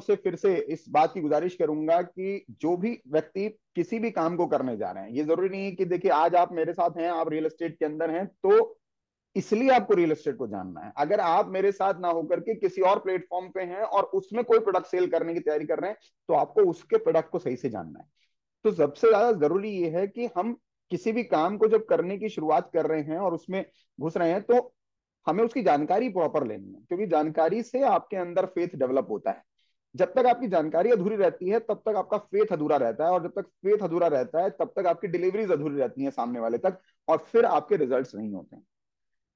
से फिर से इस बात की गुजारिश करूंगा कि जो भी व्यक्ति किसी भी काम को करने जा रहे हैं, ये जरूरी नहीं है कि देखिए आज आप मेरे साथ हैं, आप रियल एस्टेट के अंदर हैं तो इसलिए आपको रियल एस्टेट को जानना है। अगर आप मेरे साथ ना होकर के किसी और प्लेटफॉर्म पे हैं और उसमें कोई प्रोडक्ट सेल करने की तैयारी कर रहे हैं, तो आपको उसके प्रोडक्ट को सही से जानना है। तो सबसे ज्यादा जरूरी ये है कि हम किसी भी काम को जब करने की शुरुआत कर रहे हैं और उसमें घुस रहे हैं, तो हमें उसकी जानकारी प्रॉपर लेनी है, क्योंकि जानकारी से आपके अंदर फेथ डेवलप होता है। जब तक आपकी जानकारी अधूरी रहती है तब तक आपका फेथ अधूरा रहता है, और जब तक फेथ अधूरा रहता है तब तक आपकी डिलीवरीज अधूरी रहती है सामने वाले तक, और फिर आपके रिजल्ट्स नहीं होते हैं।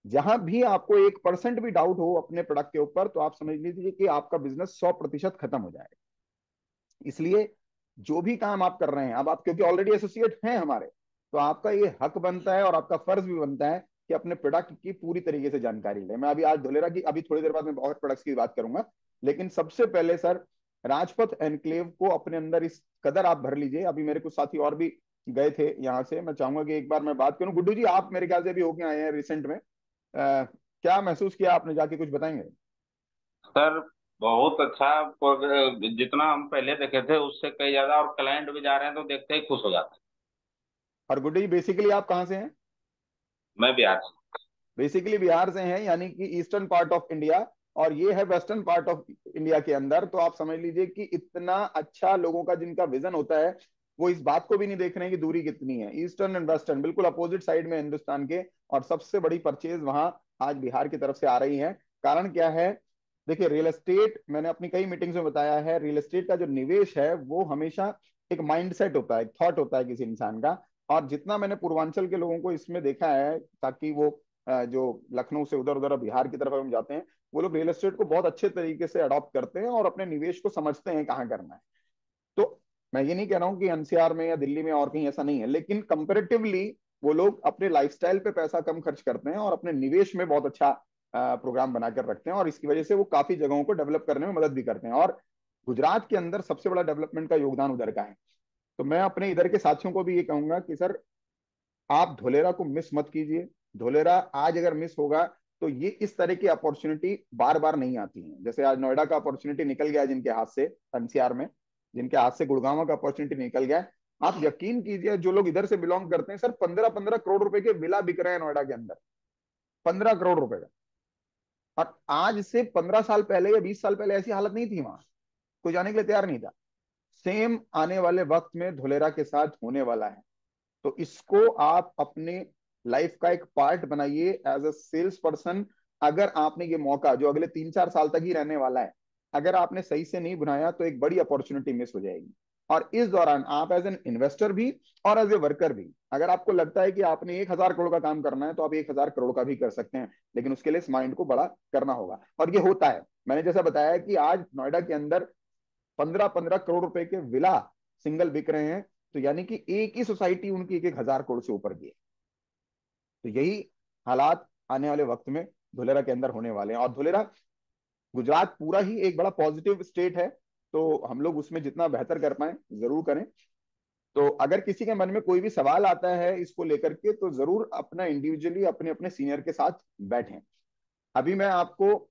जहां भी आपको 1% भी डाउट हो अपने प्रोडक्ट के ऊपर, तो आप समझ लीजिए कि आपका बिजनेस 100% खत्म हो जाएगा। इसलिए जो भी काम आप कर रहे हैं, अब आप क्योंकि ऑलरेडी एसोसिएट हैं हमारे, तो आपका ये हक बनता है और आपका फर्ज भी बनता है कि अपने प्रोडक्ट की पूरी तरीके से जानकारी लें। मैं अभी आज धोलेरा की, अभी थोड़ी देर बाद मैं और प्रोडक्ट्स की बात करूंगा, लेकिन सबसे पहले सर राजपथ एनक्लेव को अपने अंदर इस कदर आप भर लीजिए। अभी मेरे कुछ साथी और भी गए थे यहाँ से, मैं चाहूंगा कि एक बार मैं बात करूं। गुड्डू जी, आप मेरे ख्याल से अभी होके आए हैं रिसेंट में, क्या महसूस किया आपने जाके, कुछ बताएंगे? सर बहुत अच्छा। जितना हम पहले देखे थे उससे कई ज्यादा, और क्लाइंट भी जा रहे हैं तो देखते ही खुश हो जाते और गुड्डू जी, बेसिकली आप कहाँ से हैं? हैं। मैं बिहार से। बेसिकली बिहार से हैं, यानी कि ईस्टर्न पार्ट ऑफ इंडिया, और ये है वेस्टर्न पार्ट ऑफ इंडिया के अंदर। तो आप समझ लीजिए कि इतना अच्छा लोगों का जिनका विजन होता है, वो इस बात को भी नहीं देख रहे हैं कि दूरी कितनी है। ईस्टर्न एंड वेस्टर्न बिल्कुल अपोजिट साइड में हिंदुस्तान के, और सबसे बड़ी परचेज वहां आज बिहार की तरफ से आ रही है। कारण क्या है? देखिए, रियल एस्टेट, मैंने अपनी कई मीटिंग्स में बताया है, रियल एस्टेट का जो निवेश है वो हमेशा एक माइंडसेट होता है, एक थॉट होता है किसी इंसान का। और जितना मैंने पूर्वांचल के लोगों को इसमें देखा है, ताकि वो जो लखनऊ से उधर उधर बिहार की तरफ हम जाते हैं, वो लोग रियल एस्टेट को बहुत अच्छे तरीके से अडॉप्ट करते हैं और अपने निवेश को समझते हैं कहाँ करना है। तो मैं ये नहीं कह रहा हूँ कि एनसीआर में या दिल्ली में और कहीं ऐसा नहीं है, लेकिन कंपेरेटिवली वो लोग अपने लाइफस्टाइल पे पैसा कम खर्च करते हैं और अपने निवेश में बहुत अच्छा प्रोग्राम बनाकर रखते हैं, और इसकी वजह से वो काफी जगहों को डेवलप करने में मदद भी करते हैं। और गुजरात के अंदर सबसे बड़ा डेवलपमेंट का योगदान उधर का है। तो मैं अपने इधर के साथियों को भी ये कहूंगा कि सर, आप धोलेरा को मिस मत कीजिए। धोलेरा आज अगर मिस होगा तो ये इस तरह की अपॉर्चुनिटी बार बार नहीं आती है। जैसे आज नोएडा का अपॉर्चुनिटी निकल गया जिनके हाथ से, एनसीआर में जिनके हाथ से गुड़गांव का अपॉर्चुनिटी निकल गया, आप यकीन कीजिए जो लोग इधर से बिलोंग करते हैं सर, 15-15 करोड़ रुपए के विला बिक रहे हैं नोएडा के अंदर, 15 करोड़ रुपए का। और आज से 15 साल पहले या 20 साल पहले ऐसी हालत नहीं थी, वहां कोई जाने के लिए तैयार नहीं था। सेम आने वाले वक्त में धोलेरा के साथ होने वाला है। तो इसको आप अपने लाइफ का एक पार्ट बनाइए एज अ सेल्स पर्सन। अगर आपने ये मौका, जो अगले 3-4 साल तक ही रहने वाला है, अगर आपने सही से नहीं बनाया तो एक बड़ी अपॉर्चुनिटी मिस हो जाएगी। और इस दौरान आप एज एन इन्वेस्टर भी और एज ए वर्कर भी, अगर आपको लगता है कि आपने 1,000 करोड़ का काम करना है तो आप 1,000 करोड़ का भी कर सकते हैं, लेकिन उसके लिए इस माइंड को बड़ा करना होगा, और ये होता है। मैंने जैसा बताया कि आज नोएडा के अंदर 15-15 करोड़ रुपए के विला सिंगल बिक रहे हैं, तो यानी कि एक ही सोसाइटी उनकी 1,000 करोड़ से ऊपर की है। तो यही हालात आने वाले वक्त में धुलेरा के अंदर होने वाले हैं। और धुलेरा, गुजरात पूरा ही एक बड़ा पॉजिटिव स्टेट है, तो हम लोग उसमें जितना बेहतर कर पाए जरूर करें। तो अगर किसी के मन में कोई भी सवाल आता है इसको लेकर के, तो जरूर अपना इंडिविजुअली अपने अपने सीनियर के साथ बैठें। अभी मैं आपको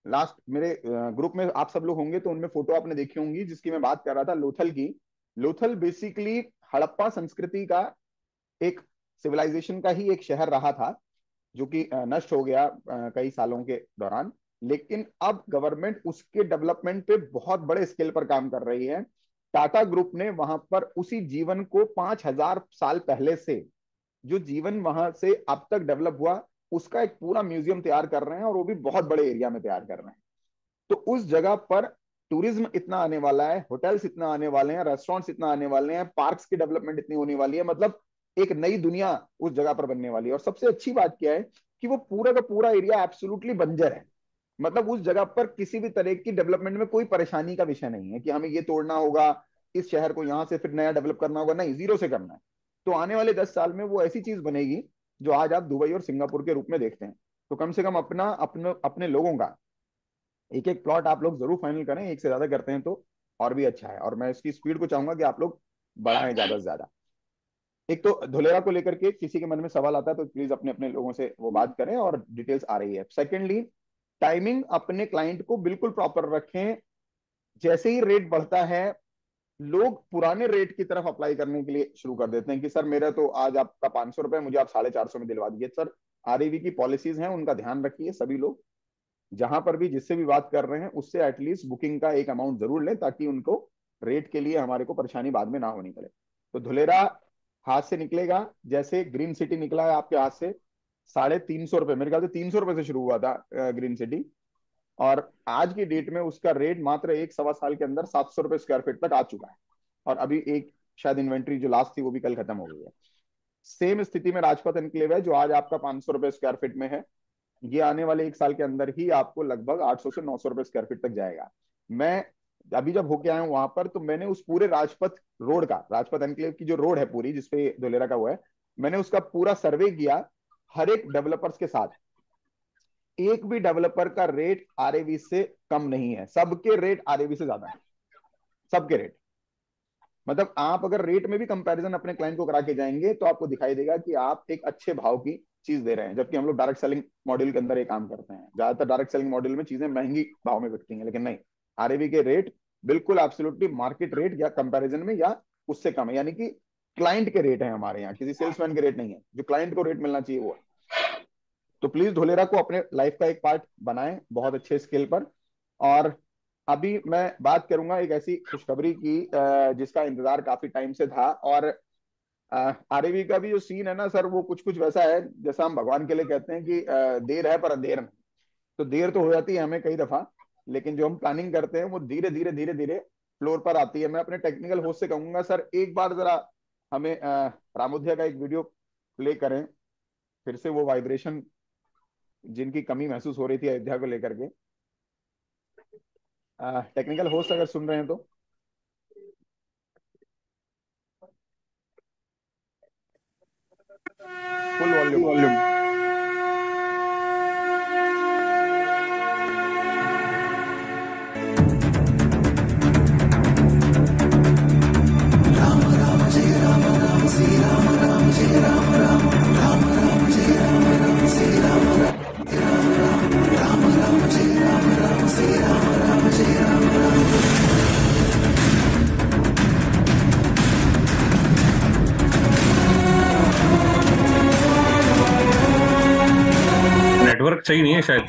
लास्ट, मेरे ग्रुप में आप सब लोग होंगे तो उनमें फोटो आपने देखी होंगी जिसकी मैं बात कर रहा था, लोथल की। लोथल बेसिकली हड़प्पा संस्कृति का एक, सिविलाइजेशन का ही एक शहर रहा था, जो कि नष्ट हो गया कई सालों के दौरान। लेकिन अब गवर्नमेंट उसके डेवलपमेंट पे बहुत बड़े स्केल पर काम कर रही है। टाटा ग्रुप ने वहां पर उसी जीवन को 5,000 साल पहले से, जो जीवन वहां से अब तक डेवलप हुआ, उसका एक पूरा म्यूजियम तैयार कर रहे हैं, और वो भी बहुत बड़े एरिया में तैयार कर रहे हैं। तो उस जगह पर टूरिज्म इतना आने वाला है, होटल्स इतना आने वाले हैं, रेस्टोरेंट्स इतना आने वाले हैं, पार्क्स की डेवलपमेंट इतनी होने वाली है, मतलब एक नई दुनिया उस जगह पर बनने वाली है। और सबसे अच्छी बात क्या है कि वो पूरा का पूरा एरिया एब्सोल्युटली बंजर है। मतलब उस जगह पर किसी भी तरह की डेवलपमेंट में कोई परेशानी का विषय नहीं है कि हमें ये तोड़ना होगा, इस शहर को यहां से फिर नया डेवलप करना होगा, नहीं, जीरो से करना है। तो आने वाले 10 साल में वो ऐसी चीज बनेगी जो आज आप दुबई और सिंगापुर के रूप में देखते हैं। तो कम से कम अपना अपने अपने लोगों का एक एक प्लॉट आप लोग जरूर फाइनल करें, एक से ज्यादा करते हैं तो और भी अच्छा है। और मैं इसकी स्पीड को चाहूंगा कि आप लोग बढ़ाएं ज्यादा से ज्यादा। एक तो धुलेरा को लेकर के किसी के मन में सवाल आता है तो प्लीज अपने अपने लोगों से वो बात करें, और डिटेल्स आ रही है। सेकेंडली, टाइमिंग अपने क्लाइंट को बिल्कुल प्रॉपर रखें। जैसे ही रेट बढ़ता है, लोग पुराने रेट की तरफ अप्लाई करने के लिए शुरू कर देते हैं कि सर मेरा तो आज आपका 500 रुपए, मुझे आप 450 में दिलवा दीजिए। सर आरएवी की पॉलिसीज हैं, उनका ध्यान रखिए। सभी लोग जहां पर भी जिससे भी बात कर रहे हैं उससे एटलीस्ट बुकिंग का एक अमाउंट जरूर लें, ताकि उनको रेट के लिए हमारे को परेशानी बाद में ना होनी पड़े। तो धुलेरा हाथ से निकलेगा, जैसे ग्रीन सिटी निकला है आपके हाथ से। 350 रुपये, मेरे ख्याल से 300 रुपये से शुरू हुआ था ग्रीन सिटी, और आज की डेट में उसका रेट मात्र एक सवा साल के अंदर 700 रुपये स्क्वायर फीट तक आ चुका है। और अभी एक शायद इन्वेंट्री जो लास्ट थी वो भी कल खत्म हो गई है। सेम स्थिति में राजपथ एनक्लेव है, जो आज आपका 500 रुपये स्क्वायर फीट में है, ये आने वाले एक साल के अंदर ही आपको लगभग 800 से 900 रुपये स्क्वायर फीट तक जाएगा। मैं अभी जब होके आया हूँ वहां पर, तो मैंने उस पूरे राजपथ रोड का, राजपथ एनक्लेव की जो रोड है पूरी जिसपे धोलेरा का हुआ है, मैंने उसका पूरा सर्वे किया हर एक डेवलपर्स के साथ। एक भी डेवलपर का रेट आरएवी से कम नहीं है, सबके रेट आरएवी से ज्यादा है, सबके रेट। मतलब आप अगर रेट में भी कंपैरिजन अपने क्लाइंट को करा के जाएंगे तो आपको दिखाई देगा कि आप एक अच्छे भाव की चीज दे रहे हैं। जबकि हम लोग डायरेक्ट सेलिंग मॉडल के अंदर ये काम करते हैं, ज्यादातर डायरेक्ट सेलिंग मॉडल में चीजें महंगी भाव में बिकती हैं, लेकिन नहीं, आरएवी के रेट बिल्कुल एब्सोल्युटली मार्केट रेट या कंपैरिजन में या उससे कम है। यानी कि क्लाइंट के रेट है हमारे यहाँ, किसी सेल्समैन के रेट नहीं है, जो क्लाइंट को रेट मिलना चाहिए वो है। तो प्लीज धोलेरा को अपने लाइफ का एक पार्ट बनाएं बहुत अच्छे स्केल पर। और अभी मैं बात करूंगा एक ऐसी खुशखबरी की जिसका इंतजार काफी टाइम से था। और आरएवी का भी जो सीन है ना सर, वो कुछ कुछ वैसा है जैसा हम भगवान के लिए कहते हैं कि देर है पर अंधेर नहीं। तो देर तो हो जाती है हमें कई दफा, लेकिन जो हम प्लानिंग करते हैं वो धीरे धीरे धीरे धीरे फ्लोर पर आती है। मैं अपने टेक्निकल होस्ट से कहूंगा सर, एक बार जरा हमें रामोध्या का एक वीडियो प्ले करें, फिर से वो वाइब्रेशन जिनकी कमी महसूस हो रही थी अयोध्या को लेकर के। टेक्निकल होस्ट अगर सुन रहे हैं तो। Full volume. वॉल्यूम। नेटवर्क सही नहीं है शायद।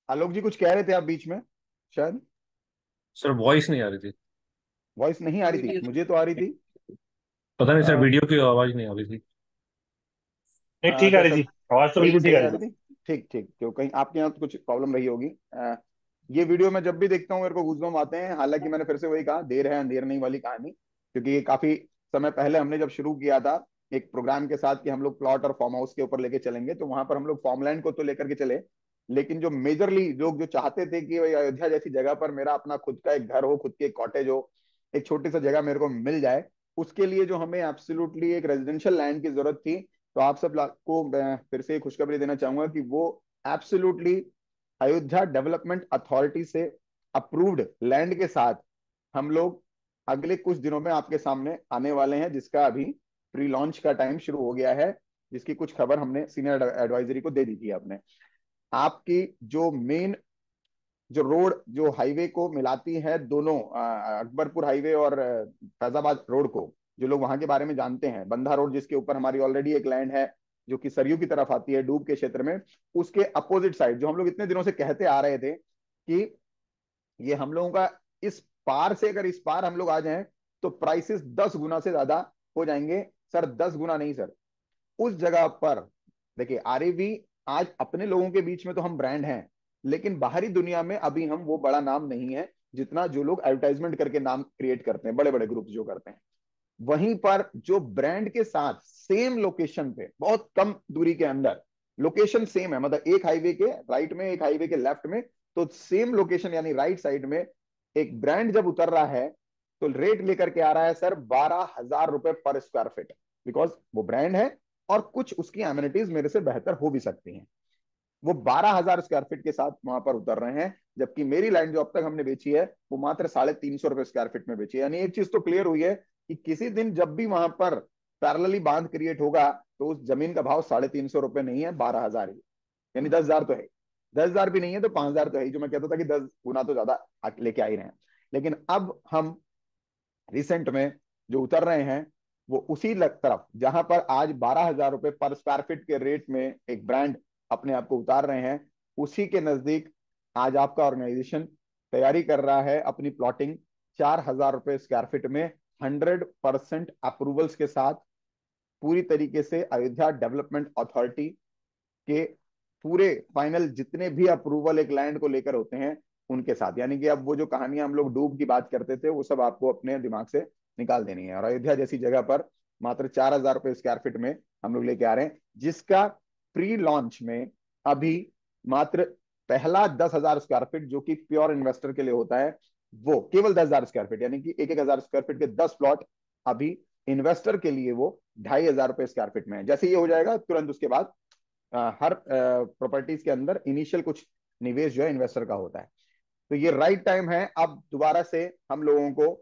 आलोक जी कुछ कह रहे थे आप बीच में शायद। सर वॉइस नहीं आ रही थी। वॉइस नहीं आ रही थी, मुझे तो आ रही थी। पता नहीं सर, आ, वीडियो की आवाज नहीं आ रही थी। नहीं, ठीक आ क्या रही सर, थी। आवाज तो बिल्कुल ठीक आ सही आ रही रही थी। थी? ठीक ठीक, क्यों कहीं आपके यहाँ तो कुछ प्रॉब्लम रही होगी। ये वीडियो मैं जब भी देखता हूँ मेरे को गूज़बम्प आते हैं। हालांकि मैंने फिर से वही कहा, देर है अंधेर नहीं वाली कहानी, क्योंकि ये काफी समय पहले हमने जब शुरू किया था एक प्रोग्राम के साथ कि हम लोग प्लॉट और फार्म हाउस के ऊपर लेके चलेंगे, तो वहां पर हम लोग फार्मलैंड को तो लेकर के चले, लेकिन जो मेजरली लोग जो चाहते थे कि भाई अयोध्या जैसी जगह पर मेरा अपना खुद का एक घर हो, खुद की एक कॉटेज हो, एक छोटी सी जगह मेरे को मिल जाए, उसके लिए जो हमें एब्सोल्युटली एक रेजिडेंशियल लैंड की जरूरत थी। तो आप सब को मैं फिर से खुशखबरी देना चाहूंगा कि वो एब्सोल्युटली अयोध्या डेवलपमेंट अथॉरिटी से अप्रूव्ड लैंड के साथ हम लोग अगले कुछ दिनों में आपके सामने आने वाले हैं, जिसका अभी प्री लॉन्च का टाइम शुरू हो गया है, जिसकी कुछ खबर हमने सीनियर एडवाइजरी को दे दी थी। आपने आपकी जो मेन जो रोड जो हाईवे को मिलाती है दोनों अकबरपुर हाईवे और फैजाबाद रोड को, जो लोग वहां के बारे में जानते हैं, बंधा रोड जिसके ऊपर हमारी ऑलरेडी एक लैंड है जो कि सरयू की तरफ आती है डूब के क्षेत्र में, उसके अपोजिट साइड जो हम लोग इतने दिनों से कहते आ रहे थे कि ये हम लोगों का इस पार से अगर इस पार हम लोग आ जाएं तो प्राइसेस 10 गुना से ज्यादा हो जाएंगे। सर 10 गुना नहीं सर, उस जगह पर देखिए आरएवी आज अपने लोगों के बीच में तो हम ब्रांड हैं, लेकिन बाहरी दुनिया में अभी हम वो बड़ा नाम नहीं है जितना जो लोग एडवर्टाइजमेंट करके नाम क्रिएट करते हैं, बड़े बड़े ग्रुप जो करते हैं। वहीं पर जो ब्रांड के साथ सेम लोकेशन पे बहुत कम दूरी के अंदर, लोकेशन सेम है, मतलब एक हाईवे के राइट में एक हाईवे के लेफ्ट में, तो सेम लोकेशन यानी राइट साइड में एक ब्रांड जब उतर रहा है तो रेट लेकर के आ रहा है सर 12,000 रुपए पर स्क्वायर फीट, बिकॉज वो ब्रांड है और कुछ उसकी एमिनिटीज मेरे से बेहतर हो भी सकती हैं। वो 12,000 स्क्वायर फीट के साथ वहां पर उतर रहे हैं, जबकि मेरी लैंड जो अब तक हमने बेची है वो मात्र 350 रुपए स्क्वायर फीट में बेची है। यानी एक चीज तो क्लियर हुई है कि किसी दिन जब भी वहां पर पैरेलली बांध क्रिएट होगा तो उस जमीन का भाव 350 रुपए नहीं है, 12,000 ही, यानी 10,000 तो है। 10,000 भी नहीं है तो 5,000 तो है ही, जो मैं कहता था कि 10 गुना तो ज्यादा लेके आ ही रहे हैं। लेकिन अब हम रिसेंट में जो उतर रहे हैं वो उसी तरफ जहां पर आज 12,000 रुपए पर स्क्वायर फीट के रेट में एक ब्रांड अपने आप को उतार रहे हैं, उसी के नजदीक आज आपका ऑर्गेनाइजेशन तैयारी कर रहा है अपनी प्लॉटिंग 4,000 रुपए स्क्वायर फीट में 100% अप्रूवल्स के साथ, पूरी तरीके से अयोध्या डेवलपमेंट अथॉरिटी के पूरे फाइनल जितने भी अप्रूवल एक लैंड को लेकर होते हैं उनके साथ। यानी कि अब वो जो कहानियां हम लोग डूब की बात करते थे वो सब आपको अपने दिमाग से निकाल देनी है। और अयोध्या जैसी जगह पर मात्र 4,000 रुपए स्क्वायर फीट में हम लोग लेके आ रहे हैं, जिसका प्री लॉन्च में अभी मात्र पहला 10,000 स्क्वायर फीट जो कि प्योर इन्वेस्टर के लिए होता है, वो केवल 10,000 स्क्वायर फीट, यानी कि 1,000 स्क्वायर फीट के 10 प्लॉट अभी इन्वेस्टर के लिए वो 2,500 रुपए स्क्वायर फीट में है। जैसे ये हो जाएगा तुरंत उसके बाद हर प्रॉपर्टीज के अंदर इनिशियल कुछ निवेश जो है इन्वेस्टर का होता है। तो ये राइट टाइम है अब दोबारा से हम लोगों को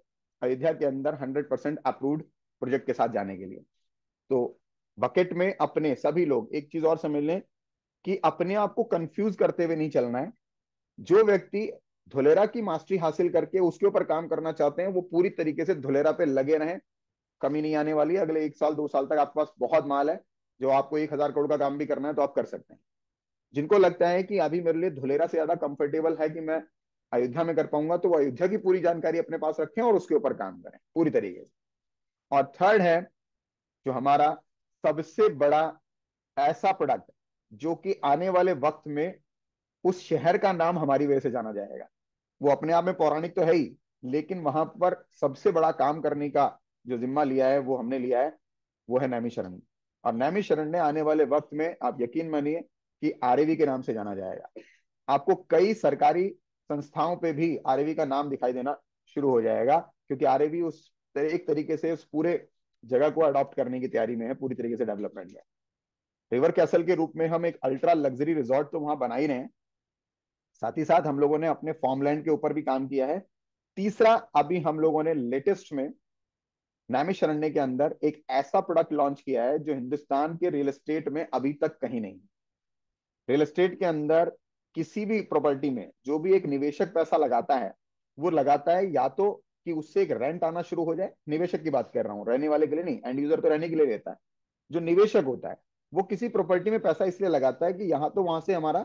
अयोध्या के अंदर 100% अप्रूव्ड प्रोजेक्ट के साथ जाने के लिए। तो बकेट में अपने सभी लोग एक चीज और समझ लें कि अपने आप को कंफ्यूज करते हुए नहीं चलना है। जो व्यक्ति धुलेरा की मास्टरी हासिल करके उसके ऊपर काम करना चाहते हैं वो पूरी तरीके से धुलेरा पे लगे रहें, कमी नहीं आने वाली है। अगले 1 साल 2 साल तक आपके पास बहुत माल है, जो आपको 1,000 करोड़ का काम भी करना है तो आप कर सकते हैं। जिनको लगता है कि अभी मेरे लिए धुलेरा से ज्यादा कंफर्टेबल है कि मैं अयोध्या में कर पाऊंगा, तो वो अयोध्या की पूरी जानकारी अपने पास रखें और उसके ऊपर काम करें पूरी तरीके से। और थर्ड है जो हमारा सबसे बड़ा ऐसा प्रोडक्ट जो कि आने वाले वक्त में उस शहर का नाम हमारी वजह से जाना जाएगा। वो अपने आप में पौराणिक तो है ही, लेकिन वहां पर सबसे बड़ा काम करने का जो जिम्मा लिया है वो हमने लिया है, वो है नैमिषारण्य। और नैमिषारण्य आने वाले वक्त में आप यकीन मानिए कि आरएवी के नाम से जाना जाएगा। आपको कई सरकारी संस्थाओं पे भी आरएवी का नाम दिखाई देना शुरू हो जाएगा, क्योंकि आरएवी एक तरीके से उस पूरे जगह को अडॉप्ट करने की तैयारी में है, पूरी तरीके से डेवलपमेंट में। रिवर कैसल के रूप में हम एक अल्ट्रा लग्जरी रिजॉर्ट तो वहां बना ही रहे हैं, साथ ही साथ हम लोगों ने अपने फॉर्मलैंड के ऊपर भी काम किया है। तीसरा, अभी हम लोगों ने लेटेस्ट में नैमिषारण्य के अंदर एक ऐसा प्रोडक्ट लॉन्च किया है जो हिंदुस्तान के रियल एस्टेट में अभी तक कहीं नहीं। रियल एस्टेट के अंदर किसी भी प्रॉपर्टी में जो भी एक निवेशक पैसा लगाता है, वो लगाता है या तो कि उससे एक रेंट आना शुरू हो जाए, निवेशक की बात कर रहा हूँ, रहने वाले के लिए नहीं, एंड यूजर तो रहने के लिए रहता है। जो निवेशक होता है वो किसी प्रॉपर्टी में पैसा इसलिए लगाता है कि यहाँ तो वहां से हमारा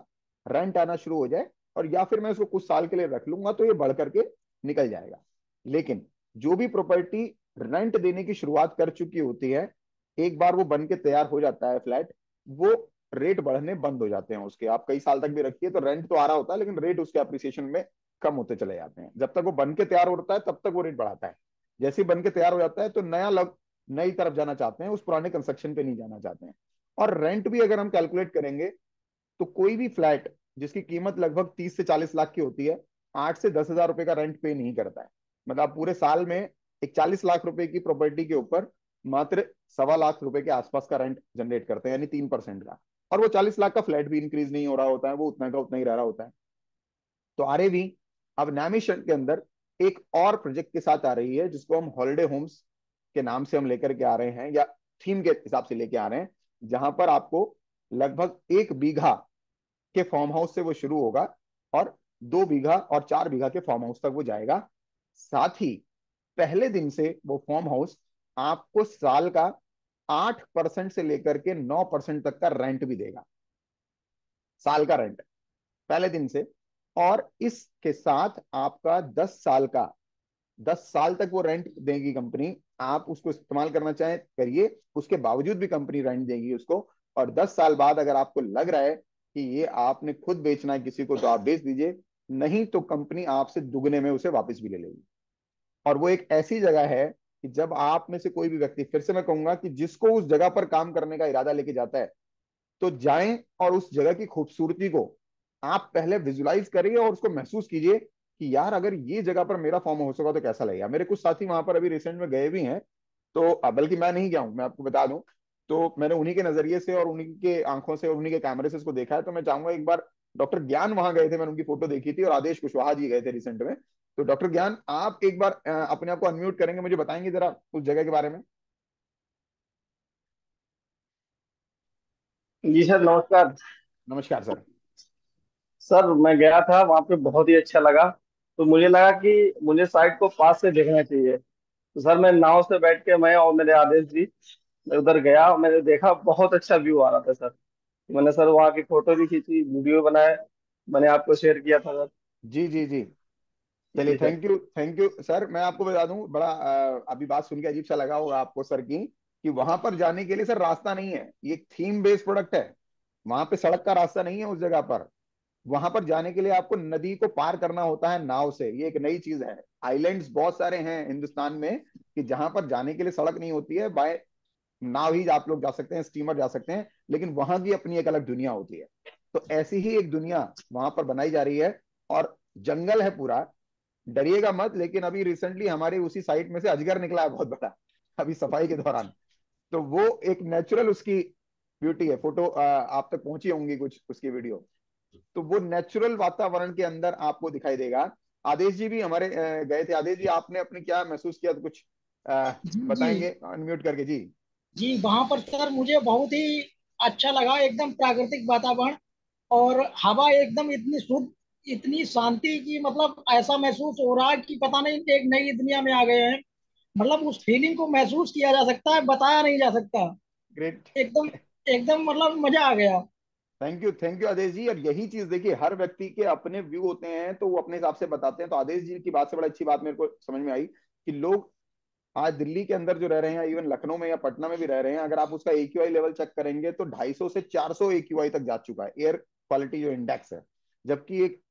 रेंट आना शुरू हो जाए, और या फिर मैं उसको कुछ साल के लिए रख लूंगा तो ये बढ़ करके निकल जाएगा। लेकिन जो भी प्रॉपर्टी रेंट देने की शुरुआत कर चुकी होती है, एक बार वो बन के तैयार हो जाता है फ्लैट, वो रेट बढ़ने बंद हो जाते हैं उसके। आप कई साल तक भी रखिए तो रेंट तो आ रहा होता है, लेकिन रेट उसके अप्रिसिएशन में कम होते चले जाते हैं। जब तक वो बन के तैयार होता है तब तक वो रेट बढ़ाता है। जैसे ही बन के तैयार हो जाता है तो नई तरफ जाना चाहते हैं, उस पुराने कंस्ट्रक्शन पे नहीं जाना चाहते हैं। और रेंट भी अगर हम कैलकुलेट करेंगे तो कोई भी फ्लैट जिसकी कीमत लगभग 30 से 40 लाख की होती है, 8 से 10 हजार रुपए का रेंट पे नहीं करता है। मतलब आप पूरे साल में एक 40 लाख रुपए की प्रॉपर्टी के ऊपर मात्र 1.25 लाख रुपए के आसपास का रेंट जनरेट करते हैं, यानी 3% का। और वो 40 लाख का फ्लैट भी इंक्रीज नहीं हो रहा होता है, वो उतना का उतना ही रह रहा होता है। तो आरएवी अब नैमिषारण्य के अंदर एक और प्रोजेक्ट के साथ आ रही है, जिसको हम हॉलिडे होम्स के नाम से हम लेकर के आ रहे हैं, या थीम के हिसाब से लेके आ रहे हैं, जहां पर आपको लगभग 1 बीघा के फार्म हाउस से वो शुरू होगा और 2 बीघा और 4 बीघा के फार्म हाउस तक वो जाएगा। साथ ही पहले दिन से वो फार्म हाउस आपको साल का 8% से लेकर के 9% तक का रेंट भी देगा, साल का रेंट पहले दिन से। और इसके साथ आपका 10 साल का, 10 साल तक वो रेंट देगी कंपनी। आप उसको इस्तेमाल करना चाहें करिए, उसके बावजूद भी कंपनी रेंट देगी उसको। और 10 साल बाद अगर आपको लग रहा है कि ये आपने खुद बेचना है किसी को तो आप बेच दीजिए, नहीं तो कंपनी आपसे दुगने में उसे वापस भी ले लेगी। और वो एक ऐसी जगह है कि जब आप में से कोई भी व्यक्ति, फिर से मैं कहूंगा कि जिसको उस जगह पर काम करने का इरादा लेके जाता है, तो जाएं और उस जगह की खूबसूरती को आप पहले विजुलाइज करिए और उसको महसूस कीजिए कि यार अगर ये जगह पर मेरा फार्म हाउस होगा तो कैसा लगेगा। मेरे कुछ साथी वहां पर अभी रिसेंट में गए भी हैं, तो बल्कि मैं नहीं गया हूँ, मैं आपको बता दूं। तो मैंने उन्हीं के नजरिए से और उन्हीं के आंखों से और उन्हीं के कैमरे से इसको देखा है। तो मैं चाहूंगा एक बार, डॉक्टर ज्ञान वहां गए थे, मैंने उनकी फोटो देखी थी, और आदेश कुशवाहा जी गए थे रिसेंट में। तो डॉक्टर ज्ञान, आप एक बार अपने आप को अनम्यूट करेंगे, मुझे बताएंगे जरा उस जगह के बारे में। जी सर, नमस्कार। नमस्कार सर। सर मैं गया था वहाँ पे, बहुत ही अच्छा लगा। तो मुझे लगा कि मुझे साइट को पास से देखना चाहिए। तो सर मैं नाव से बैठ के, मैं और मेरे आदेश जी, मैं उधर गया, मैंने देखा बहुत अच्छा व्यू आ रहा था सर। मैंने सर वहाँ की फोटो भी खींची, वीडियो बनाए, मैंने आपको शेयर किया था सर। जी जी जी। चलिए, जी सर। Thank you sir. मैं आपको बता दूं, बड़ा अभी बात सुन के अजीब सा लगा होगा आपको सर की, कि वहां पर जाने के लिए सर रास्ता नहीं है, ये एक थीम बेस्ड प्रोडक्ट है। वहां पे सड़क का रास्ता नहीं है उस जगह पर। वहां पर जाने के लिए आपको नदी को पार करना होता है नाव से। ये एक नई चीज है। आइलैंड्स बहुत सारे हैं हिंदुस्तान में कि जहां पर जाने के लिए सड़क नहीं होती है, बाय नाव ही आप लोग जा सकते हैं, स्टीमर जा सकते हैं, लेकिन वहां की अपनी एक अलग दुनिया होती है। तो ऐसी ही एक दुनिया वहां पर बनाई जा रही है, और जंगल है पूरा। डरिएगा मत, लेकिन अभी रिसेंटली हमारी उसी साइट में से अजगर निकला है बहुत बड़ा, अभी सफाई के दौरान। तो वो एक नेचुरल उसकी ब्यूटी है। फोटो आप तक पहुंची होंगी कुछ उसकी वीडियो। तो वो नेचुरल वातावरण के अंदर आपको दिखाई देगा। आदेश जी भी हमारे गए थे। आदेश जी, आपने अपने क्या महसूस किया, तो कुछ जी जी बताएंगे अनम्यूट करके जी। जी। वहां पर सर मुझे बहुत ही अच्छा लगा, एकदम प्राकृतिक वातावरण, और हवा एकदम इतनी शुद्ध, इतनी शांति की, मतलब ऐसा महसूस हो रहा है कि पता नहीं, एक नई दुनिया में आ गए हैं। मतलब उस फीलिंग को महसूस किया जा सकता है, बताया नहीं जा सकता। ग्रेट। एकदम एकदम मतलब मजा आ गया। थैंक यू आदेश जी। और यही चीज देखिए, हर व्यक्ति के अपने व्यू होते हैं, तो वो अपने हिसाब से बताते हैं। तो आदेश जी की बात से बड़ा अच्छी बात मेरे को समझ में आई कि लोग आज दिल्ली के अंदर जो रह रहे हैं, इवन लखनऊ में या पटना में भी रह रहे हैं, अगर आप उसका AQI लेवल चेक करेंगे तो 250 से 400 AQI तक जा चुका है, एयर क्वालिटी जो इंडेक्स है। जबकि एक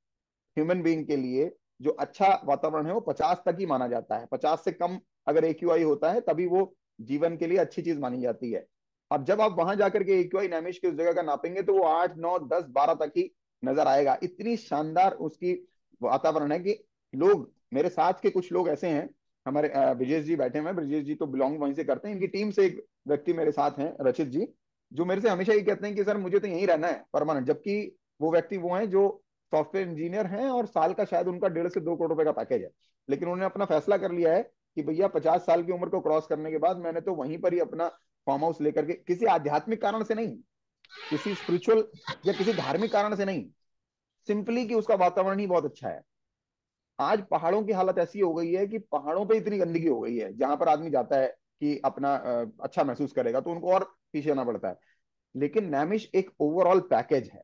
ह्यूमन बीइंग के लिए जो अच्छा वातावरण है वो 50 तक ही माना जाता है। 50 से कम अगर AQI होता है तभी वो जीवन के लिए अच्छी चीज मानी जाती है। अब जब आप वहां जाकर के AQI नैमिष की उस जगह का नापेंगे तो वो 8 9 10 12 तक ही नजर आएगा। इतनी शानदार उसकी वातावरण है कि लोग, मेरे साथ के कुछ लोग ऐसे हैं, हमारे ब्रजेश जी बैठे हुए हैं, ब्रजेश जी तो बिलोंग वहीं से करते हैं, इनकी टीम से एक व्यक्ति मेरे साथ हैं, रचित जी, जो मेरे से हमेशा ये कहते हैं कि सर मुझे तो यहीं रहना है परमानेंट। जबकि वो व्यक्ति वो हैं जो सॉफ्टवेयर इंजीनियर हैं, और साल का शायद उनका 1.5 से 2 करोड़ रुपए का पैकेज है। लेकिन उन्होंने अपना फैसला कर लिया है कि भैया 50 साल की उम्र को क्रॉस करने के बाद मैंने तो वहीं पर ही अपना फार्म हाउस लेकर के, किसी आध्यात्मिक कारण से नहीं, किसी स्पिरिचुअल या किसी धार्मिक कारण से नहीं, सिंपली कि उसका वातावरण ही बहुत अच्छा है। आज पहाड़ों की हालत ऐसी हो गई है कि पहाड़ों पे इतनी गंदगी हो गई है, जहां पर आदमी जाता है कि अपना अच्छा महसूस करेगा तो उनको और पीछे आना पड़ता है। लेकिन नैमिष एक ओवरऑल पैकेज है।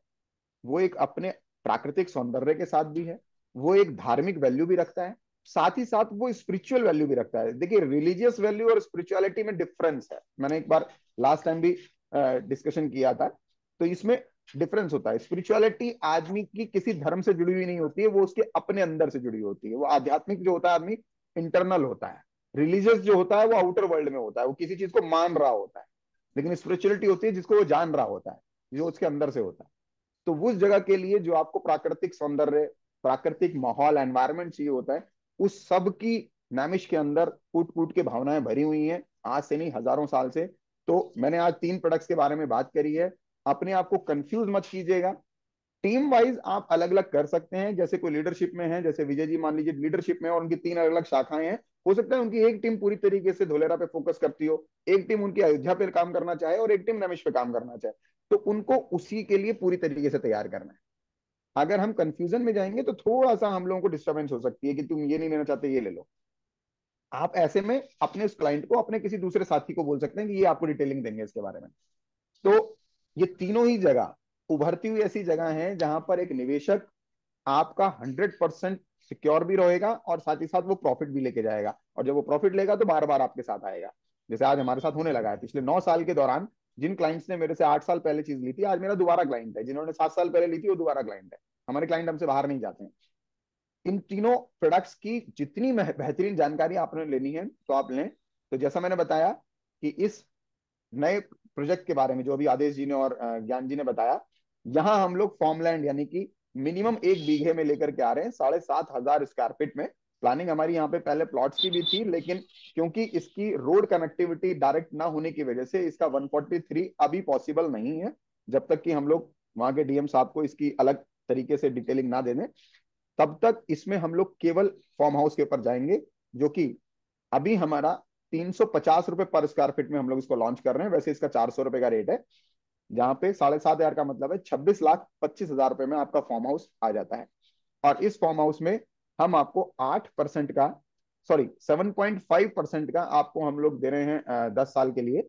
वो एक अपने प्राकृतिक सौंदर्य के साथ भी है, वो एक धार्मिक वैल्यू भी रखता है, साथ ही साथ वो स्पिरिचुअल वैल्यू भी रखता है। देखिए, रिलीजियस वैल्यू और स्पिरिचुअलिटी में डिफरेंस है। मैंने एक बार लास्ट टाइम भी डिस्कशन किया था। तो इसमें डिफरेंस होता है। स्पिरिचुअलिटी आदमी की किसी धर्म से जुड़ी हुई नहीं होती है, वो उसके अपने अंदर से जुड़ी होती है। वो आध्यात्मिक जो होता है आदमी, इंटरनल होता है। रिलीजियस जो होता है वो आउटर वर्ल्ड में होता है, वो किसी चीज को मान रहा होता है। लेकिन स्पिरिचुअलिटी होती है जिसको वो जान रहा होता है, जो उसके अंदर से होता है। तो उस जगह के लिए जो आपको प्राकृतिक सौंदर्य, प्राकृतिक माहौल, एनवायरनमेंट चाहिए होता है, उस सब की नैमिष के अंदर कूट कूट के भावनाएं भरी हुई हैं, आज से नहीं हजारों साल से। तो मैंने आज 3 प्रोडक्ट्स के बारे में बात करी है। अपने आप को कंफ्यूज मत कीजिएगा। टीम वाइज आप अलग अलग कर सकते हैं। जैसे कोई लीडरशिप में है, जैसे विजय जी मान लीजिए लीडरशिप में, और उनकी 3 अलग अलग शाखाएं हैं। हो सकता है उनकी एक टीम पूरी तरीके से धोलेरा पे फोकस करती हो, एक टीम उनकी अयोध्या पे काम करना चाहे, और एक टीम नमिष पे काम करना चाहे। तो उनको उसी के लिए पूरी तरीके से तैयार करना है। अगर हम कंफ्यूजन में जाएंगे तो थोड़ा सा हम लोगों को डिस्टर्बेंस हो सकती है कि तुम ये नहीं लेना चाहते, ये ले लो। आप ऐसे में अपने उस क्लाइंट को, अपने किसी दूसरे साथी को बोल सकते हैं कि ये आपको डिटेलिंग देंगे इसके बारे में। तो ये तीनों ही जगह उभरती हुई ऐसी जगह है जहां पर एक निवेशक आपका 100% सिक्योर भी रहेगा, और साथ ही साथ वो प्रॉफिट भी लेके जाएगा। और जब वो प्रॉफिट लेगा तो बार बार आपके साथ आएगा, जैसे आज हमारे साथ होने लगा है। पिछले 9 साल के दौरान जिन क्लाइंट्स ने मेरे से 8 साल पहले चीज ली थी, आज मेरा दोबारा क्लाइंट है। जिन्होंने 7 साल पहले ली थी वो दोबारा क्लाइंट है। हमारे क्लाइंट हमसे बाहर नहीं जाते हैं। इन तीनों प्रोडक्ट्स की जितनी बेहतरीन जानकारी आपने लेनी है तो आप लें। तो जैसा मैंने बताया कि इस नए प्रोजेक्ट के बारे में जो अभी आदेश जी ने और ज्ञान जी ने बताया, यहाँ हम लोग फॉर्मलैंड यानी कि मिनिमम 1 बीघे में लेकर के आ रहे हैं, 7,500 स्क्वायर फीट में। प्लानिंग हमारी यहाँ पे पहले प्लॉट्स की भी थी, लेकिन क्योंकि इसकी रोड कनेक्टिविटी डायरेक्ट ना होने की वजह से इसका 143 अभी पॉसिबल नहीं है, जब तक कि हम लोग वहां के डीएम साहब को इसकी अलग तरीके से डिटेलिंग ना दे दें। तब तक इसमें हम लोग केवल फार्म हाउस के ऊपर जाएंगे, जो कि अभी हमारा 350 रुपए पर स्क्वायर फीट में हम लोग इसको लॉन्च कर रहे हैं। वैसे इसका 400 रुपए का रेट है, जहां पे 7,500 का मतलब है 26,25,000 रुपए में आपका फार्म हाउस आ जाता है। और इस फार्म हाउस में हम आपको 8% का, सॉरी 7.5% का आपको हम लोग दे रहे हैं 10 साल के लिए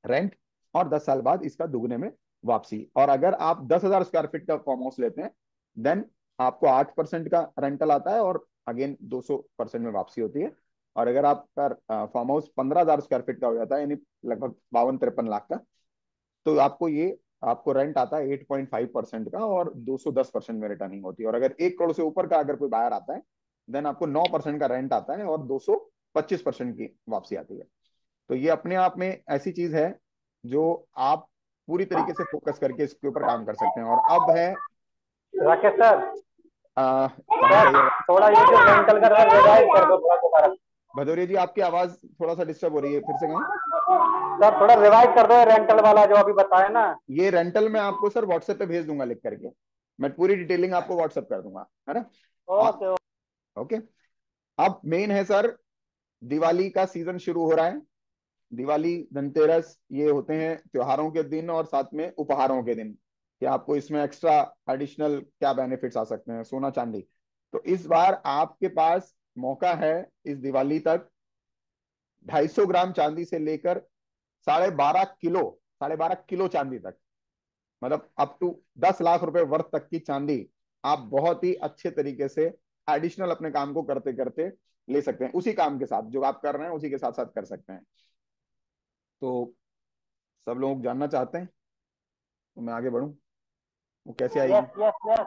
रेंट, और 10 साल बाद इसका दुगने में वापसी। और अगर आप 10,000 स्क्वायर फीट का फार्म हाउस लेते हैं, देन आपको 8% का रेंटल आता है, और अगेन 200% में वापसी होती है। और अगर आपका फार्म हाउस 15,000 स्क्वायर फीट का हो जाता है, यानी लगभग 52-53 लाख का, तो आपको रेंट आता है 8.5% का, और 210% में रिटर्निंग होती है। और अगर 1 करोड़ से ऊपर का अगर कोई बायर आता है, देन आपको 9% का रेंट आता है, और 225% की वापसी आती है। तो ये अपने आप में ऐसी चीज है जो आप पूरी तरीके से फोकस करके इसके ऊपर काम कर सकते हैं। और अब है राकेश सर, कहाँ सर चाहिए? थोड़ा ये जो रेंटल का सर रिवाइज कर दो थोड़ा दोबारा। भदौरिया जी, आपकी आवाज थोड़ा सा डिस्टर्ब हो रही है, फिर से कहें। सर थोड़ा रिवाइज कर दो रेंटल वाला जो अभी बताया ना। ये रेंटल मैं आपको सर व्हाट्सएप पे भेज दूंगा लिख करके, मैं पूरी डिटेलिंग आपको व्हाट्सएप कर दूंगा, है ना। Okay okay. अब मेन है सर, दिवाली का सीजन शुरू हो रहा है। दिवाली, धनतेरस, ये होते हैं त्योहारों के दिन और साथ में उपहारों के दिन, कि आपको इसमें एक्स्ट्रा एडिशनल क्या बेनिफिट्स आ सकते हैं, सोना चांदी। तो इस बार आपके पास मौका है इस दिवाली तक 250 ग्राम चांदी से लेकर 12.5 किलो, 12.5 किलो चांदी तक, मतलब अप टू 10 लाख रुपए वर्थ तक की चांदी आप बहुत ही अच्छे तरीके से एडिशनल अपने काम को करते करते ले सकते हैं। उसी काम के साथ जो आप कर रहे हैं उसी के साथ साथ कर सकते हैं। तो सब लोग जानना चाहते हैं, तो मैं आगे बढ़ूं, वो कैसे आएगी? Yes yes yes.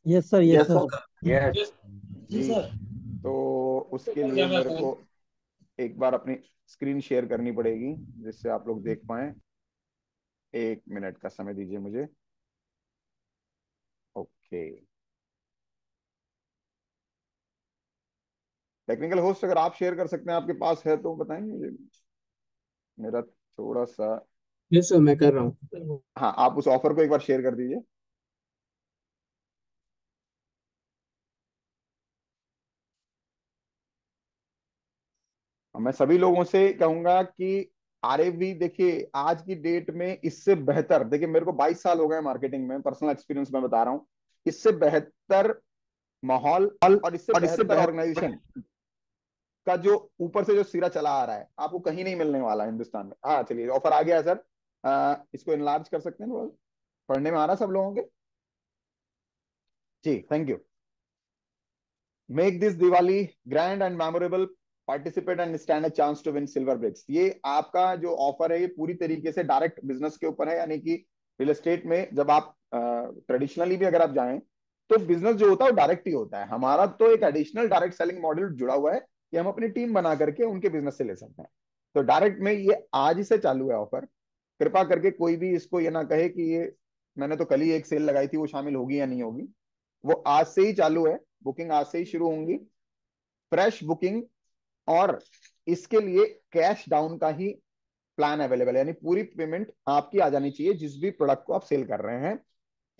Yes sir, yes sir. Yes. जी जी। सर। तो उसके लिए मेरे को एक बार अपनी स्क्रीन शेयर करनी पड़ेगी, जिससे आप लोग देख पाए। 1 मिनट का समय दीजिए मुझे। ओके। टेक्निकल होस्ट, अगर आप शेयर कर सकते हैं, आपके पास है तो बताएंगे मुझे। मेरा थोड़ा सा, यस सर, मैं कर रहा हूँ। हाँ, आप उस ऑफर को एक बार शेयर कर दीजिए। मैं सभी लोगों से कहूंगा कि आरएफवी देखिए, आज की डेट में इससे बेहतर, देखिए मेरे को 22 साल हो गए मार्केटिंग में, पर्सनल एक्सपीरियंस में बता रहा हूँ, इससे बेहतर माहौल और इससे बेहतर ऑर्गेनाइजेशन का जो ऊपर से जो सिरा चला आ रहा है, आपको कहीं नहीं मिलने वाला हिंदुस्तान में। हाँ चलिए, ऑफर आ गया है सर। इसको इनलार्ज कर सकते हैं थोड़ा, पढ़ने में आ रहा है सब लोगों के? जी, thank you. Make this Diwali grand and memorable, participate and stand a chance to win silver bricks. ये आपका जो ऑफर है, ये पूरी तरीके से डायरेक्ट बिजनेस के ऊपर है, यानी कि रियल एस्टेट में जब आप ट्रेडिशनली भी अगर आप जाएं, तो बिजनेस जो होता है वो डायरेक्ट ही होता है। हमारा तो एक एडिशनल डायरेक्ट सेलिंग मॉडल जुड़ा हुआ है कि हम अपनी टीम बना करके उनके बिजनेस से ले सकते हैं। तो डायरेक्ट में ये आज ही से चालू है ऑफर। कृपा करके कोई भी इसको ये ना कहे कि ये मैंने तो कल ही एक सेल लगाई थी, वो शामिल होगी या नहीं होगी। वो आज से ही चालू है, बुकिंग आज से ही शुरू होंगी, फ्रेश बुकिंग। और इसके लिए कैश डाउन का ही प्लान अवेलेबल है, यानी पूरी पेमेंट आपकी आ जानी चाहिए जिस भी प्रोडक्ट को आप सेल कर रहे हैं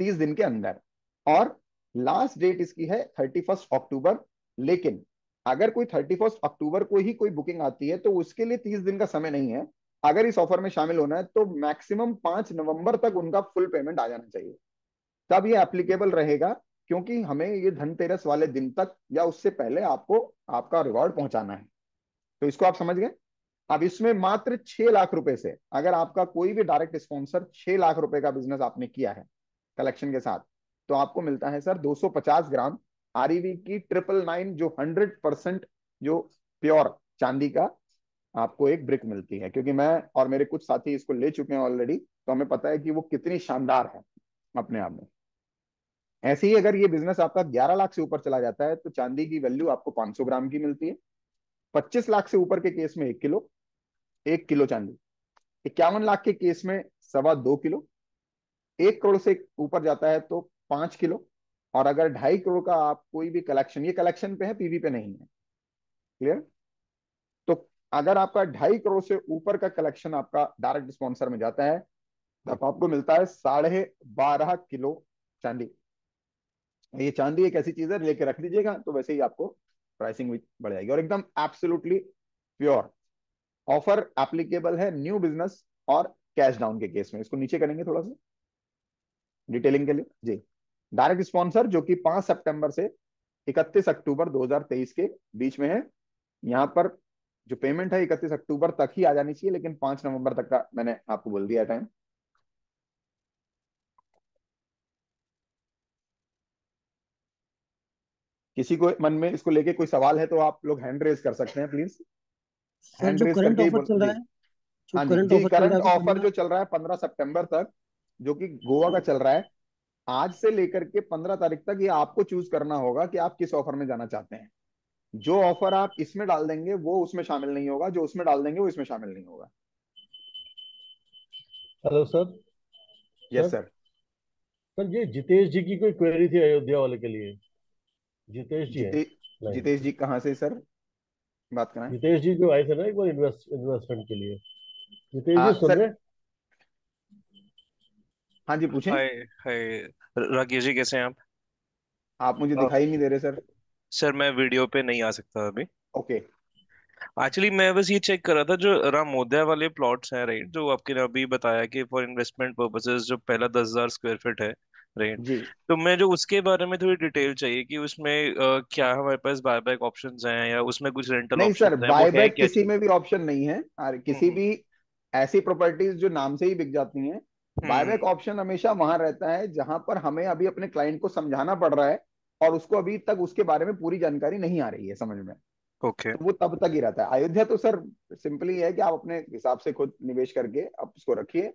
30 दिन के अंदर। और लास्ट डेट इसकी है 31 अक्टूबर। लेकिन अगर कोई 31 अक्टूबर को ही कोई बुकिंग आती है, तो उसके लिए 30 दिन का समय नहीं है। अगर इस ऑफर में शामिल होना है, तो मैक्सिमम 5 नवंबर तक उनका फुल पेमेंट आ जाना चाहिए, तब ये एप्लीकेबल रहेगा। क्योंकि हमें ये धनतेरस वाले दिन तक या उससे पहले आपको आपका रिवॉर्ड पहुंचाना है। तो इसको आप समझ गए। अब इसमें मात्र 6 लाख रुपए से, अगर आपका कोई भी डायरेक्ट स्पॉन्सर 6 लाख रुपए का बिजनेस आपने किया है कलेक्शन के साथ, तो आपको मिलता है सर 250 ग्राम आरईवी की 999, जो 100% जो प्योर चांदी का आपको एक ब्रिक मिलती है। क्योंकि मैं और मेरे कुछ साथी इसको ले चुके हैं ऑलरेडी, तो हमें पता है कि वो कितनी शानदार है अपने आप में। ऐसे ही अगर ये बिजनेस आपका 11 लाख से ऊपर चला जाता है, तो चांदी की वैल्यू आपको 500 ग्राम की मिलती है। 25 लाख से ऊपर के केस में 1 किलो, 1 किलो चांदी। 51 लाख के केस में 2.25 किलो। 1 करोड़ से ऊपर जाता है तो 5 किलो, और अगर 2.5 करोड़ का आप कोई भी कलेक्शन, ये कलेक्शन पे है, पीवी पे नहीं है, क्लियर? तो अगर आपका 2.5 करोड़ से ऊपर का कलेक्शन आपका डायरेक्ट स्पॉन्सर में जाता है, तब आपको मिलता है 12.5 किलो चांदी। ये चांदी एक ऐसी चीज है, लेके रख लीजिएगा तो वैसे ही आपको प्राइसिंग भी बढ़ जाएगी, और एकदम एब्सोल्युटली प्योर। ऑफर एप्लीकेबल है न्यू बिजनेस और कैश डाउन के केस में। इसको नीचे करेंगे थोड़ा सा डिटेलिंग के लिए जी। डायरेक्ट स्पॉन्सर जो कि 5 सितंबर से 31 अक्टूबर 2023 के बीच में है, यहाँ पर जो पेमेंट है 31 अक्टूबर तक ही आ जानी चाहिए, लेकिन 5 नवंबर तक का मैंने आपको बोल दिया टाइम। किसी को मन में इसको लेके कोई सवाल है तो आप लोग हैंड रेज कर सकते हैं प्लीज। सर हैंड जो रेज करंट करके ही ऑफर बोल चल रहा जी। है, जो हाँ जी करंट जी, ऑफर चल रहा करंट है अभी ऑफर 15। जो चल रहा है 15 सितंबर तक, जो कि गोवा का चल रहा है, आज से लेकर के 15 तारीख तक, ये आपको चूज करना होगा कि आप किस ऑफर में जाना चाहते हैं। जो ऑफर आप इसमें डाल देंगे वो उसमें शामिल नहीं होगा, जो उसमें डाल देंगे वो इसमें शामिल नहीं होगा। Hello sir. Yes sir sir. Sir ये जितेश जी की कोई क्वेरी थी अयोध्या वाले के लिए। जितेश जी है जिते लाइन जितेश पे। जी कहाँ से सर बात कराएं? जितेश जी जो आए थे ना एक बार इन्वेस्टमेंट के लिए। जितेश जी सुन सर, रहे? हाँ जी पूछें। हाय हाय। राकेश जी कैसे हैं आप? आप मुझे अ, दिखाई नहीं दे रहे सर। सर मैं वीडियो पे नहीं आ सकता अभी। ओके। एक्चुअली मैं बस ये चेक कर रहा था, जो रामोदया वाले प्लॉट्स हैं, राइट, जो आपने अभी बताया कि फॉर इन्वेस्टमेंट पर्पसेस जो पहला 10,000 स्क्वायर फीट है, राइट। जी तो मैं जो उसके बारे में थोड़ी डिटेल चाहिए कि उसमें क्या हमारे पास बायबैक ऑप्शंस हैं या उसमें कुछ रेंटल नहीं सर, ऑप्शंस हैं, वो है बायबैक क्या किसी चीज? में भी ऑप्शन नहीं है, और किसी हम्म भी ऐसी प्रॉपर्टीज जो नाम से ही बिक जाती हैं, हम्म। बायबैक ऑप्शन हमेशा वहां रहता है जहां पर हमें अभी अपने क्लाइंट को समझाना पड़ रहा है और उसको अभी तक उसके बारे में पूरी जानकारी नहीं आ रही है समझ में, ओके। तो वो तब तक ही रहता है। अयोध्या तो सर सिंपली है कि आप अपने हिसाब से खुद निवेश करके आप उसको रखिए,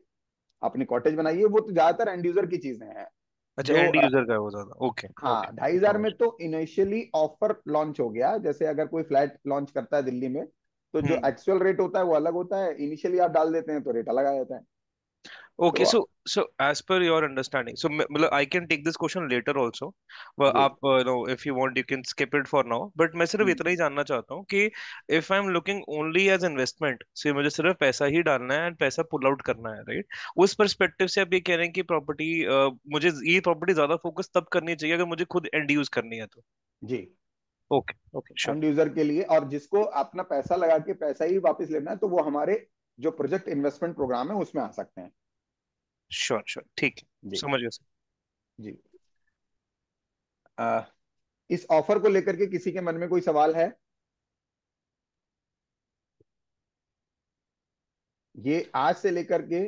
अपनी कॉटेज बनाइए, वो तो ज्यादातर एंड यूजर की चीजें हैं। अच्छा, जो एंड यूजर का है वो ज्यादा। ओके हाँ, ओके। 2,500 समझ। में तो इनिशियली ऑफर लॉन्च हो गया। जैसे अगर कोई फ्लैट लॉन्च करता है दिल्ली में, तो जो हम्म। एक्चुअल रेट होता है वो अलग होता है, इनिशियली आप डाल देते हैं तो रेट अलग आ जाता है। ओके, तो so as per your understanding, so मतलब I can take this question later also. जी। आप no if you want you can skip it for now. But मैं सिर्फ हम्म इतना ही जानना चाहता हूँ कि if I'm looking only as investment, so मुझे सिर्फ पैसा ही डालना है एंड पैसा पुल आउट करना है, राइट? उस पर्सपेक्टिव से आप ये कह रहे हैं कि प्रॉपर्टी, मुझे ये प्रॉपर्टी ज्यादा फोकस तब करनी चाहिए अगर मुझे खुद एंड यूज करनी है तो। जी, okay okay, sure and user के लिए, और जिसको अपना पैसा लगा के पैसा ही वापस लेना है, तो वो हमारे जो प्रोजेक्ट इन्वेस्टमेंट प्रोग्राम है उसमें आ सकते हैं। श्योर श्योर, ठीक है, जी समझ गया सर। जी। आ, इस ऑफर को लेकर के किसी के मन में कोई सवाल है? ये आज से लेकर के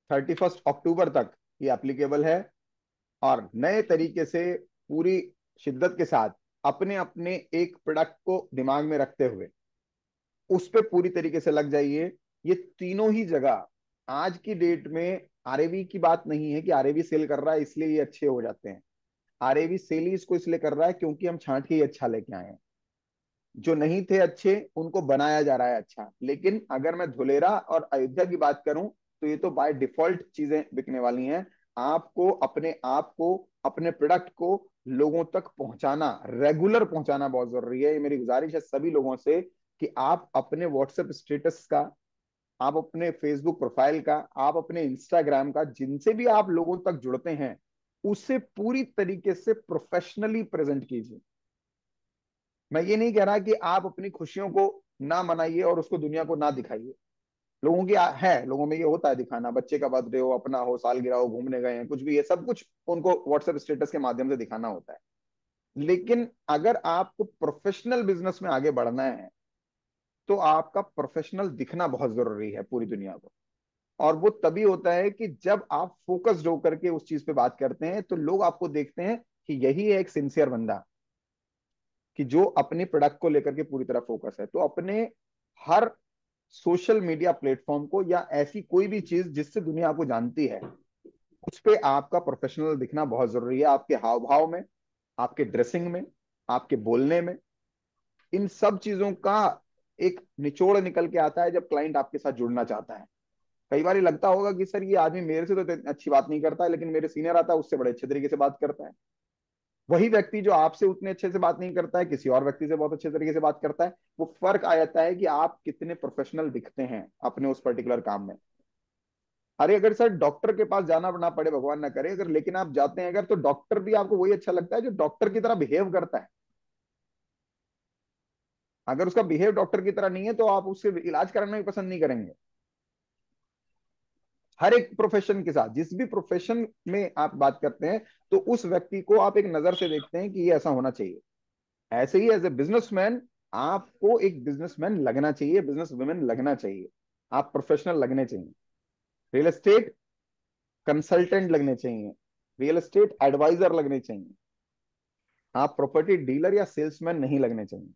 31 अक्टूबर तक ये एप्लीकेबल है, और नए तरीके से पूरी शिद्दत के साथ अपने अपने एक प्रोडक्ट को दिमाग में रखते हुए उस पे पूरी तरीके से लग जाइए। ये तीनों ही जगह आज की डेट में आरएवी की बात नहीं है कि आरएवी सेल कर रहा है इसलिए ये अच्छे हो जाते हैं। आरएवी सेल ही इसको इसलिए कर रहा है क्योंकि हम छांट के ही अच्छा लेके आए हैं। जो नहीं थे अच्छे उनको बनाया जा रहा है अच्छा। लेकिन अगर मैं धुलेरा और अयोध्या की बात करूं, तो ये तो बाय डिफॉल्ट चीजें बिकने वाली हैं। आपको अपने आप को, अपने प्रोडक्ट को लोगों तक पहुंचाना, रेगुलर पहुंचाना बहुत जरूरी है। ये मेरी गुजारिश है सभी लोगों से कि आप अपने व्हाट्सएप स्टेटस का, आप अपने फेसबुक प्रोफाइल का, आप अपने इंस्टाग्राम का, जिनसे भी आप लोगों तक जुड़ते हैं, उसे पूरी तरीके से प्रोफेशनली प्रेजेंट कीजिए। मैं ये नहीं कह रहा कि आप अपनी खुशियों को ना मनाइए और उसको दुनिया को ना दिखाइए। लोगों की है, लोगों में ये होता है दिखाना, बच्चे का बर्थडे हो, अपना हो, सालगिरह हो, घूमने गए हैं, कुछ भी, ये सब कुछ उनको व्हाट्सएप स्टेटस के माध्यम से दिखाना होता है। लेकिन अगर आपको प्रोफेशनल बिजनेस में आगे बढ़ना है, तो आपका प्रोफेशनल दिखना बहुत जरूरी है पूरी दुनिया को। और वो तभी होता है कि जब आप फोकस्ड होकर के उस चीज पे बात करते हैं, तो लोग आपको देखते हैं कि यही है एक सिंसियर बंदा, कि जो अपने प्रोडक्ट को लेकर के पूरी तरह फोकस है। तो अपने हर सोशल मीडिया प्लेटफॉर्म को, या ऐसी कोई भी चीज जिससे दुनिया आपको जानती है, उस पे आपका प्रोफेशनल दिखना बहुत जरूरी है। आपके हाव भाव में, आपके ड्रेसिंग में, आपके बोलने में, इन सब चीजों का एक निचोड़ निकल के आता है जब क्लाइंट आपके साथ जुड़ना चाहता है। कई बार ये लगता होगा कि सर ये आदमी मेरे से तो इतनी अच्छी बात नहीं करता है, लेकिन मेरे सीनियर आता है उससे बड़े अच्छे तरीके से बात करता है। वही व्यक्ति जो आपसे उतने अच्छे से बात नहीं करता है, किसी और व्यक्ति से बहुत अच्छे तरीके से बात करता है। वो फर्क आ जाता है कि आप कितने प्रोफेशनल दिखते हैं अपने उस पर्टिकुलर काम में। अरे अगर सर डॉक्टर के पास जाना ना पड़े, भगवान ना करे, अगर लेकिन आप जाते हैं अगर, तो डॉक्टर भी आपको वही अच्छा लगता है जो डॉक्टर की तरह बिहेव करता है। अगर उसका बिहेव डॉक्टर की तरह नहीं है तो आप उससे इलाज कराना भी पसंद नहीं करेंगे। हर एक प्रोफेशन के साथ, जिस भी प्रोफेशन में आप बात करते हैं, तो उस व्यक्ति को आप एक नजर से देखते हैं कि ये ऐसा होना चाहिए। ऐसे ही एज ए बिजनेसमैन आपको एक बिजनेसमैन लगना चाहिए, बिजनेस वुमेन लगना चाहिए, आप प्रोफेशनल लगने चाहिए, रियल एस्टेट कंसल्टेंट लगने चाहिए, रियल एस्टेट एडवाइजर लगने चाहिए। आप प्रॉपर्टी डीलर या सेल्समैन नहीं लगने चाहिए।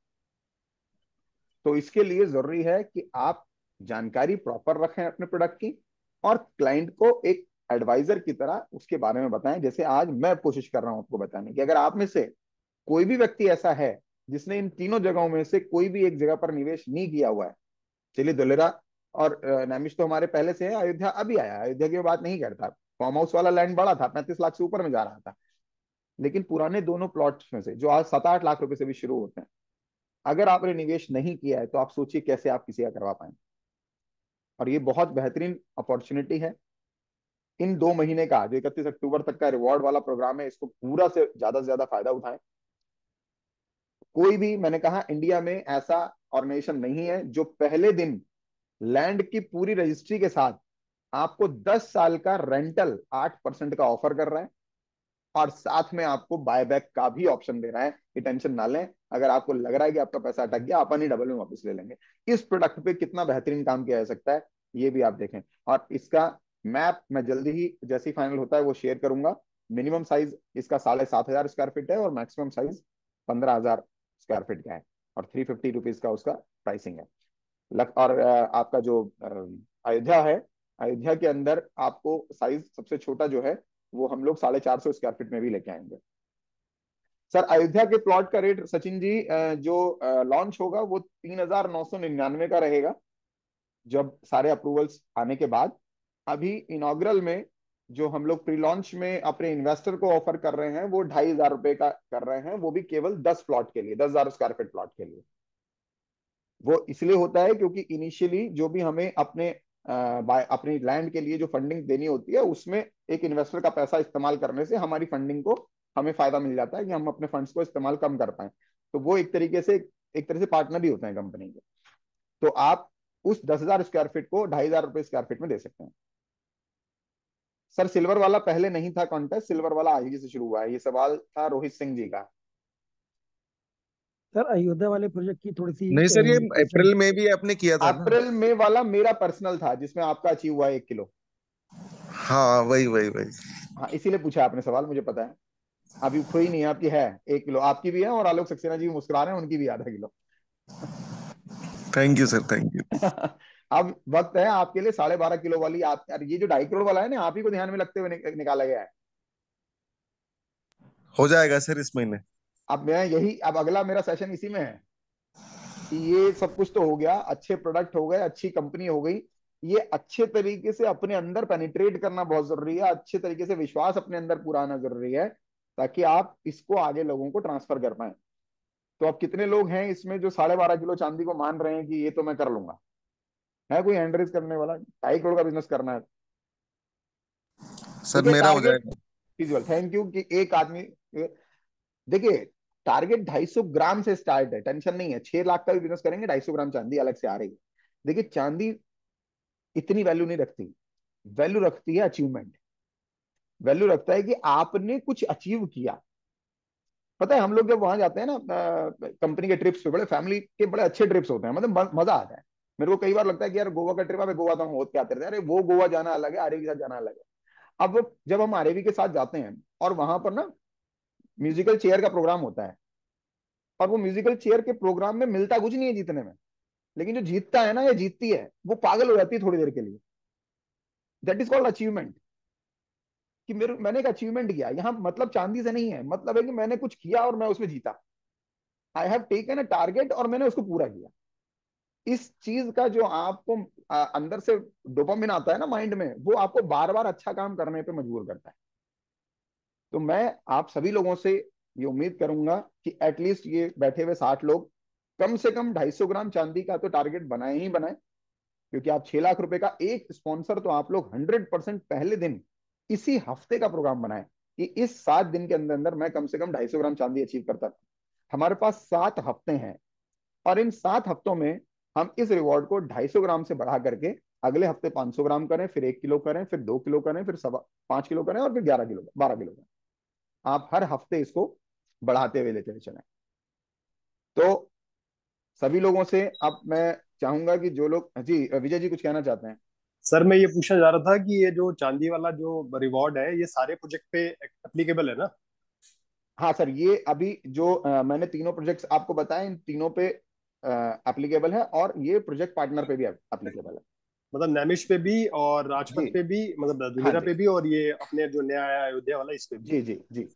तो इसके लिए जरूरी है कि आप जानकारी प्रॉपर रखें अपने प्रोडक्ट की, और क्लाइंट को एक एडवाइजर की तरह उसके बारे में बताएं। जैसे आज मैं कोशिश कर रहा हूं आपको बताने की, अगर आप में से कोई भी व्यक्ति ऐसा है जिसने इन तीनों जगहों में से कोई भी एक जगह पर निवेश नहीं किया हुआ है, चलिए धुलेरा और नैमिष तो हमारे पहले से है, अयोध्या अभी आया, अयोध्या की बात नहीं करता। फार्म हाउस वाला लैंड बड़ा था, 35 लाख से ऊपर में जा रहा था, लेकिन पुराने दोनों प्लॉट्स में से जो आज 7-8 लाख रुपए से भी शुरू होते हैं, अगर आपने निवेश नहीं किया है तो आप सोचिए कैसे आप किसी का करवा पाएंगे। और ये बहुत बेहतरीन अपॉर्चुनिटी है। इन 2 महीने का जो 31 अक्टूबर तक का रिवॉर्ड वाला प्रोग्राम है, इसको पूरा से ज्यादा फायदा उठाएं। कोई भी, मैंने कहा, इंडिया में ऐसा ऑर्गेनाइजेशन नहीं है जो पहले दिन लैंड की पूरी रजिस्ट्री के साथ आपको 10 साल का रेंटल 8% का ऑफर कर रहा है, और साथ में आपको बायबैक का भी ऑप्शन दे रहा है। ये टेंशन ना लें, अगर आपको लग रहा है कि आपका पैसा अटक गया, अपन ही डबल में वापस ले लेंगे। इस प्रोडक्ट पे कितना बेहतरीन काम किया जा सकता है ये भी आप देखें। और इसका मैप मैं जल्दी ही जैसे ही फाइनल होता है वो शेयर करूंगा। मिनिमम साइज इसका 7,500 स्क्वायर फीट है, और मैक्सिमम साइज 15,000 स्क्वायर फीट का है, और 350 रुपीज का उसका प्राइसिंग है। और आपका जो अयोध्या है, अयोध्या के अंदर आपको साइज सबसे छोटा जो है वो हम लोग 450 स्क्वायर फीट में भी लेके आएंगे। सर अयोध्या के प्लॉट का रेट सचिन जी, जो लॉन्च होगा वो 3,999 का रहेगा, जब सारे अप्रूवल्स आने के बाद। अभी इनॉग्रल में जो हम लोग प्री लॉन्च में अपने इन्वेस्टर को ऑफर कर रहे हैं वो 2,500 रुपए का कर रहे हैं, वो भी केवल 10 प्लॉट के लिए, 10,000 स्क्वायर फीट प्लॉट के लिए। वो इसलिए होता है क्योंकि इनिशियली जो भी हमें अपनी लैंड के लिए जो फंडिंग देनी होती है, उसमें एक इन्वेस्टर का पैसा इस्तेमाल करने से हमारी फंडिंग को हमें फायदा मिल जाता है कि हम अपने फंड्स को इस्तेमाल कम कर पाए। तो वो एक तरह से पार्टनर ही होते हैं कंपनी के। तो आप उस 10,000 स्क्वायर फीट को 2,500 रुपए स्क्वायर फीट में दे सकते हैं। सर सिल्वर वाला पहले नहीं था कॉन्टेस्ट, सिल्वर वाला आज ही से शुरू हुआ है। ये सवाल था रोहित सिंह जी का। सर अयोध्या वाले प्रोजेक्ट की थोड़ी सी नहीं सर, ये अप्रैल में भी आपने किया था ना? अप्रैल में वाला मेरा पर्सनल था जिसमें आपका अचीव हुआ है 1 किलो। हाँ वही वही वही। हाँ इसीलिए पूछा आपने सवाल, मुझे पता है। अभी खोई नहीं है आपकी, है 1 किलो आपकी भी है, और आलोक सक्सेना जी भी मुस्कुरा रहे हैं, उनकी भी आधा kilo. Thank you sir, thank you. अब वक्त है आपके लिए 12.5 किलो वाली। आप यार ये जो 2.5 करोड़ वाला है ना, आप ही को ध्यान में रखते हुए निकाला गया है। हो जाएगा सर इस महीने। अब अगला मेरा सेशन इसी में है कि ये सब कुछ तो हो गया, अच्छे प्रोडक्ट हो गए, अच्छी कंपनी हो गई, ये अच्छे तरीके से अपने अंदर पेनिट्रेट करना बहुत जरूरी है, अच्छे तरीके से विश्वास अपने अंदर पूरा आना जरूरी है, ताकि आप इसको आगे लोगों को ट्रांसफर कर पाए। तो अब कितने लोग हैं इसमें जो 12.5 किलो चांदी को मान रहे हैं कि ये तो मैं कर लूंगा? है कोई हैंड रेज करने वाला? 2.5 करोड़ का बिजनेस करना है? सर मेरा हो टारगेट जाएगा। विजुअल, थैंक यू कि एक आदमी, देखिए टारगेट 250 ग्राम से स्टार्ट है, टेंशन नहीं है। 6 लाख का भी बिजनेस करेंगे, 250 ग्राम चांदी अलग से आ रही है। देखिए चांदी इतनी वैल्यू नहीं रखती, वैल्यू रखती है अचीवमेंट। वैल्यू रखता है कि आपने कुछ अचीव किया। पता है हम लोग जब वहां जाते हैं ना कंपनी के ट्रिप्स पे, बड़े फैमिली के बड़े अच्छे ट्रिप्स होते हैं, मतलब मजा आता है। मेरे को कई बार लगता है कि यार गोवा का ट्रिप है, गोवा तो हम होते आते रहते हैं। अरे वो गोवा जाना अलग है, आरएवी के साथ जाना अलग है। अब जब हम आरएवी के साथ जाते हैं और वहां पर ना म्यूजिकल चेयर का प्रोग्राम होता है, और वो म्यूजिकल चेयर के प्रोग्राम में मिलता कुछ नहीं है जीतने में, लेकिन जो जीतता है ना या जीतती है वो पागल हो जाती है थोड़ी देर के लिए। दैट इज कॉल्ड अचीवमेंट, कि मैंने एक अचीवमेंट किया। यहाँ मतलब चांदी से नहीं है, मतलब है कि मैंने कुछ किया और मैं उसमें जीता। I have taken a target और मैंने उसको पूरा किया। इस चीज का जो आपको अंदर से डोपामिन आता है ना माइंड में, वो आपको बार बार अच्छा काम करने पे मजबूर करता है। तो मैं आप सभी लोगों से ये उम्मीद करूंगा कि एटलीस्ट ये बैठे हुए 60 लोग कम से कम 250 ग्राम चांदी का तो टारगेट बनाए ही बनाए, क्योंकि आप 6 लाख रुपए का एक स्पॉन्सर तो आप लोग 100% पहले दिन इसी हफ्ते का प्रोग्राम बनाए कि इस 7 दिन के अंदर अंदर मैं कम से कम 250 ग्राम चांदी अचीव करता था। हमारे पास 7 हफ्ते हैं और इन 7 हफ्तों में हम इस रिवॉर्ड को 250 ग्राम से बढ़ा करके अगले हफ्ते 500 ग्राम करें, फिर 1 किलो करें, फिर 2 किलो करें, फिर 5 किलो करें और फिर 11 किलो 12 किलो करें। आप हर हफ्ते इसको बढ़ाते हुए लेते हुए चलें। तो सभी लोगों से अब मैं चाहूंगा कि जो लोग, जी विजय जी कुछ कहना चाहते हैं। सर मैं ये पूछना चाह रहा था कि ये जो चांदी वाला जो रिवॉर्ड है ये सारे प्रोजेक्ट पे एप्लीकेबल है ना? हाँ सर, ये अभी जो मैंने तीनों प्रोजेक्ट्स आपको बताए, इन तीनों पे एप्लीकेबल है और ये प्रोजेक्ट पार्टनर पे भी एप्लीकेबल है। मतलब नैमिष पे भी और जी राजपथ पे भी, मतलब हाँ दुलेरा जी पे भी, और ये अपने जो नया आया अयोध्या वाला इस पे भी, जी जी जी।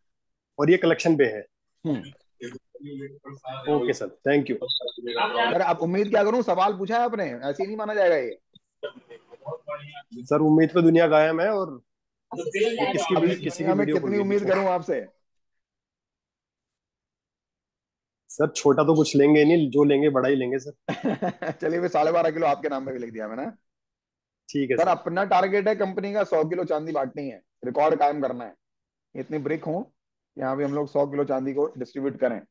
और ये कलेक्शन पे है। हम्म। Okay sir, thank you. Sir आप उम्मीद क्या करूं, सवाल पूछा है आपने, ऐसे ही नहीं माना जाएगा ये। सर उम्मीद पे दुनिया कायम है, और ये अभी किसी की दुनिया में वीडियो खुल कितनी गई उम्मीद पीछे। करूं आपसे। सर छोटा तो कुछ लेंगे ही नहीं, जो लेंगे बड़ा ही लेंगे सर। चलिए फिर 12.5 किलो आपके नाम पे भी लिख दिया मैंने। ठीक है सर सर। अपना टारगेट है कंपनी का 100 किलो चांदी बांटनी है, रिकॉर्ड कायम करना है। इतनी ब्रिक हो, यहाँ भी हम लोग 100 किलो चांदी को डिस्ट्रीब्यूट करें।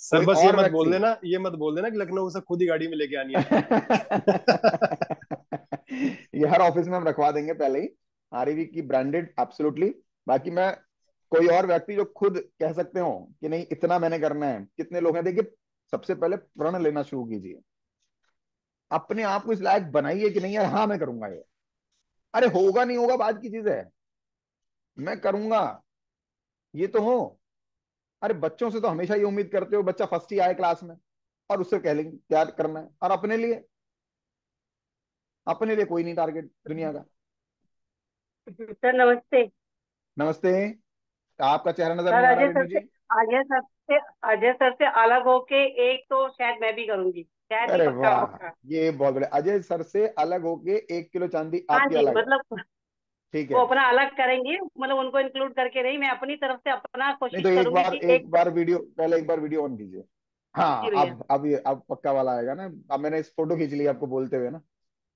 सर कोई बस और व्यक्ति ये मत बोल देना कि लखनऊ से खुद ही गाड़ी में लेके आनी है। ये हर ऑफिस में हम रखवा देंगे पहले ही, आरईवी की ब्रांडेड एब्सोल्युटली। बाकी मैं कोई और व्यक्ति जो खुद कह सकते हो कि नहीं इतना मैंने करना है, कितने लोग हैं देखिए। सबसे पहले प्रण लेना शुरू कीजिए, अपने आप को इस लायक बनाइए कि नहीं यार हाँ मैं करूंगा ये। अरे होगा नहीं होगा बात की चीज है, मैं करूंगा ये तो हो। अरे बच्चों से तो हमेशा ये उम्मीद करते हो बच्चा फर्स्ट ही आए क्लास में और उससे कह लेंगे क्या करना है। और अपने लिए कोई नहीं टारगेट दुनिया का। सर नमस्ते। नमस्ते, आपका चेहरा नजर सर नहीं आ रहा रेणु जी। अजय सर से अजय सर से अलग होके एक तो शायद मैं भी करूंगी, शायद नहीं, अरे पक्का वाह, पक्का। ये बहुत बड़े, अजय सर से अलग होके 1 किलो चांदी हाँ आपकी जी, अलग है। मतलब ठीक वो है। अपना अलग करेंगे, मतलब उनको इंक्लूड करके नहीं, मैं अपनी तरफ से अपना नहीं कोशिश तो करूंगी कि एक। एक बार वीडियो, पहले एक बार वीडियो ऑन कीजिए। जी हाँ भैया। अब ये अब पक्का वाला आएगा ना। अब मैंने इस फोटो खींच ली आपको बोलते हुए ना,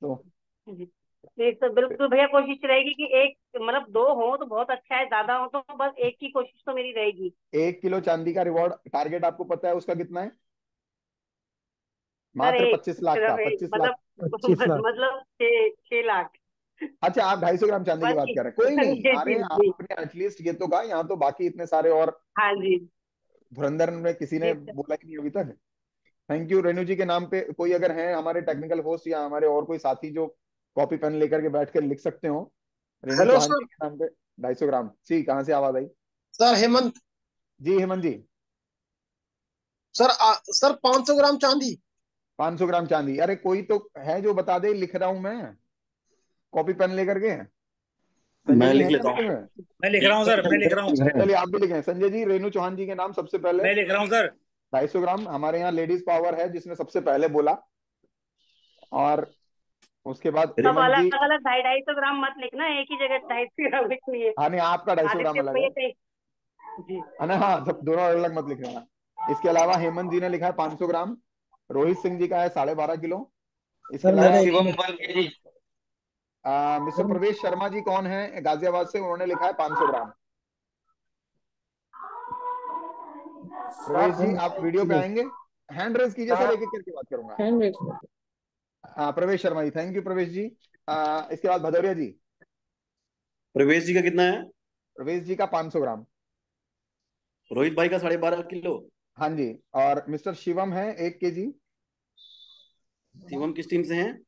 तो जी। एक तो बिल्कुल भैया कोशिश रहेगी कि एक, मतलब दो हो तो बहुत अच्छा है, ज्यादा हो तो बस एक की कोशिश तो मेरी रहेगी। 1 किलो चांदी का रिवॉर्ड टारगेट आपको पता है उसका कितना है? सर मात्र एक 25 लाख का, 25 लाख। मतलब 25 लाख। मतलब 6 लाख। अच्छा आप 250 ग्राम चांदी की बस बात कर रहे हैं, कोई नहीं। जी अरे जी जी। आपने एटलीस्ट ये तो कहा, यहाँ तो बाकी इतने सारे और हाँ जी। धुरंधर में किसी ने जी सर। बोला ही नहीं अभी तक। थैंक यू रेणु जी के नाम पे। कोई अगर है हमारे टेक्निकल होस्ट या हमारे और कोई साथी जो कॉपी पेन लेकर के बैठ कर लिख सकते हो, रेणु हेलो चौहान जी सर। के नाम पे 250 ग्राम। जी कहाँ से आवाज आई? सर हेमंत। जी हेमंत जी। सर सर 500 ग्राम चांदी। 500 ग्राम चांदी, अरे कोई तो है जो बता दे, लिख रहा हूं मैं कॉपी पेन लेकर के। संजय मैं जी लिख हैं क्या लेता मेरे हूँ। में? मैं लिख रहा हूँ सर, मैं लिख रहा हूँ। चलिए आप भी लिखें। संजय जी रेणु चौहान जी के नाम सबसे पहले मैं लिख रहा हूँ सर। 250 ग्राम। हमारे यहाँ लेडीज पावर है जिसने सबसे पहले बोला, और उसके बाद सब हेमंत जी। अलग अलग 250 250 ग्राम मत लिखना, एक ही जगह 250 ग्राम लिखनी है। हाँ नहीं, आपका 250 ग्राम आदित्य अलग भैया है। कहीं। जी। है ना, हाँ सब दोनों अलग अलग मत लिख लेना। इसके अलावा हेमंत जी ने लिखा है 500 ग्राम। रोहित सिंह जी का है 12.5 किलो। इसके सर अलावा मेरा 1 किलो। शिवम 1 kg। मिस्टर प्रवेश शर्मा जी कौन है गाजियाबाद से, उन्होंने लिखा है 500 ग्राम। प्रवेश जी सर आप वीडियो पे आएंगे? हैंड रेज कीजिए सर, एक एक करके बात करूंगा। प्रवेश शर्मा जी, थैंक यू प्रवेश जी। इसके बाद भदौरिया जी। प्रवेश जी का कितना है? प्रवेश जी का 500 ग्राम। रोहित भाई का 12.5 किलो। हाँ जी। और मिस्टर शिवम है 1 kg। शिवम किस टीम से हैं?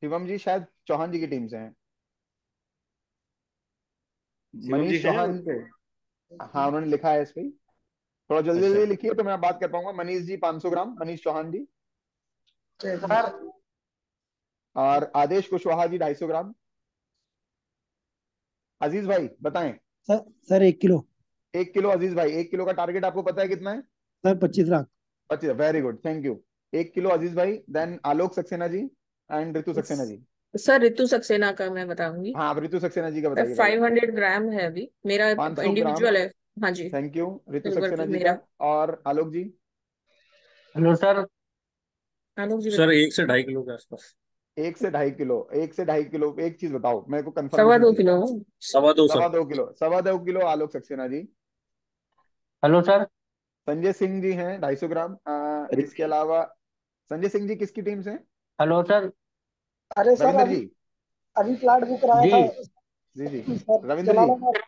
शिवम जी शायद चौहान जी की टीम से हैं। शिवम जी मनीष हैं चौहान पे, हाँ उन्होंने लिखा है इस पे। थोड़ा जल्दी अच्छा। जल्दी लिखिए तो मैं बात कर पाऊंगा। मनीष जी 500 ग्राम, मनीष चौहान जी। सर और आदेश कुशवाहा जी 250 ग्राम। अजीज भाई बताएं। Sir 1 kilo. 1 किलो अजीज भाई, 1 किलो का टारगेट आपको पता है कितना है? Sir 25 lakh. 25, very good, thank you. 1 kilo Aziz भाई, then Alok Saxena ji and Ritu Saxena ji. Sir Ritu Saxena का मैं बताऊंगी। हाँ, अब ऋतु सक्सेना जी का सर बताइए पहले। 500 ग्राम है अभी मेरा, 500 ग्राम। इंडिविजुअल है। हाँ जी, thank you Ritu silver Saxena की जी का। मेरा। और Alok ji? Hello sir. Alok ji sir बताइए। 1 से 2.5 किलो के आसपास। 1 से 2.5 किलो, 1 से 2.5 किलो। एक चीज बताओ मेरे को, सवा कंफर्मेशन दो चाहिए। किलो 2.25 सवा sir. 2 kilo, 2.25 kilo Alok Saxena ji. Hello sir. Sanjay Singh ji हैं 250 ग्राम। इसके अलावा संजय सिंह जी किसकी टीम से हैं? Hello sir. अरे सर रविंदर अभी जी? अभी प्लाट बुक कराया जी। था जी जी। सर, रविंद्र जी? जलालाबाद।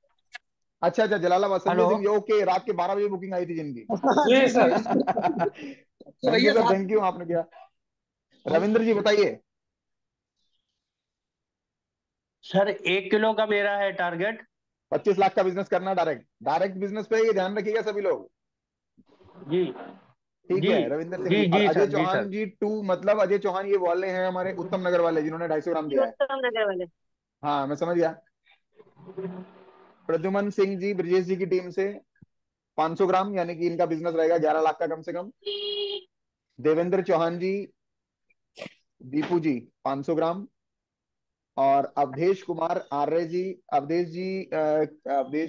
अच्छा अच्छा, जलालाबाद। संजय हेलो। सिंह जी, ओके, रात के 12 बजे बुकिंग आई थी जिनकी। जी जी जी। सर। तो थैंक यू भैया सर, साथ थैंक यू, आपने किया। रविंद्र जी बताइए। सर 1 किलो का मेरा है टारगेट। 25 लाख का बिजनेस करना, डायरेक्ट डायरेक्ट बिजनेस पे, ये ध्यान रखिएगा सभी लोग। जी ठीक जी है रविंद्र सिंह जी। जी और जी अजय सर, जी चौहान सर। जी 2, मतलब अजय चौहान ये वाले हैं हमारे उत्तम नगर वाले, जिन्होंने 250 ग्राम ये दिया है। उत्तम नगर वाले। हाँ मैं समझ गया। प्रद्युमन सिंह जी ब्रजेश जी की टीम से 500 ग्राम, यानी कि इनका बिजनेस रहेगा 11 लाख का कम से कम। देवेंद्र चौहान जी, दीपू जी 500 ग्राम। और अवधेश कुमार आर्य जी, अवधेश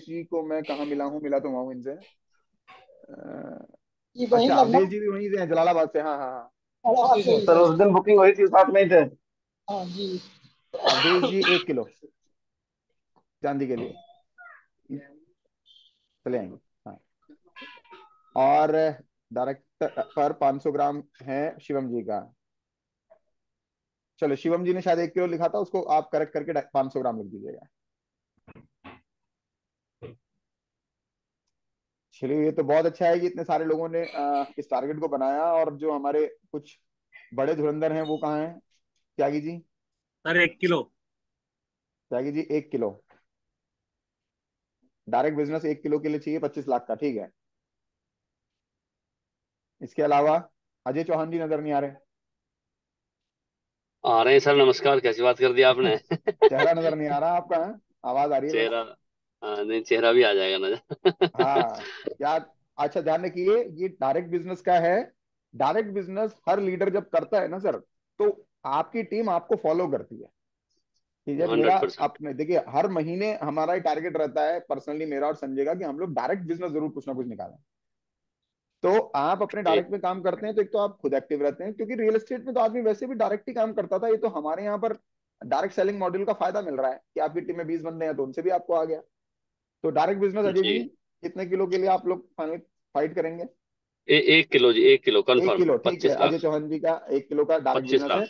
जी को मैं कहाँ मिला हूँ, मिला तो वहां हूँ इनसे। ये वही अच्छा, अवधेश लगभग जी भी वहीं से हैं, जलालाबाद से। हाँ हाँ हाँ। इलाहाबाद से ही सर है। उस दिन बुकिंग हुई थी, साथ में ही थे। हाँ जी। अवधेश जी 1 किलो चांदी के लिए चले आएंगे। हाँ। और डायरेक्ट पर 500 ग्राम है शिवम जी का। चलो, शिवम जी ने शायद 1 किलो लिखा था, उसको आप करेक्ट करके 500 ग्राम लिख दीजिएगा। चलिए, ये तो बहुत अच्छा है कि इतने सारे लोगों ने इस टारगेट को बनाया। और जो हमारे कुछ बड़े धुरंधर हैं वो कहाँ हैं? Tyagi ji? Sir 1 kilo. Tyagi ji 1 kilo direct business, 1 kilo के लिए चाहिए 25 लाख का, ठीक है। इसके अलावा अजय चौहान जी नजर नहीं आ रहे। आ रहे हैं सर, नमस्कार। कैसी बात कर दिया आपने। चेहरा नजर नहीं आ रहा आपका, है? आवाज आ रही है बस। चेहरा। हाँ, नहीं, चेहरा भी आ जाएगा नजर। हाँ क्या? अच्छा, ध्यान रखिए, ये डायरेक्ट बिजनेस का है। डायरेक्ट बिजनेस हर लीडर जब करता है ना सर, तो आपकी टीम आपको फॉलो करती है। ठीक है, मेरा 100%। आपने देखिए, हर महीने हमारा एक टारगेट रहता है पर्सनली, मेरा और संजय का, कि हम लोग डायरेक्ट बिजनेस जरूर कुछ ना कुछ निकालें। तो आप अपने जी। डायरेक्ट में काम करते हैं तो एक तो आप खुद एक्टिव रहते हैं, क्योंकि रियल एस्टेट में तो आदमी वैसे भी डायरेक्ट ही काम करता था। ये तो हमारे यहाँ पर डायरेक्ट सेलिंग मॉड्यूल का फायदा मिल रहा है कि आपकी टीम में 20 बंदे हैं तो उनसे भी आपको आ गया। तो डायरेक्ट बिजनेस अजय जी। जी, कितने किलो के लिए आप लोग फाइनल फाइट करेंगे? 1 किलो जी, 1 किलो एक कंफर्म। किलो ठीक है, पच्चीस अजय लाख चौहान जी का 1 किलो का डायरेक्ट 25 बिजनेस है। लाख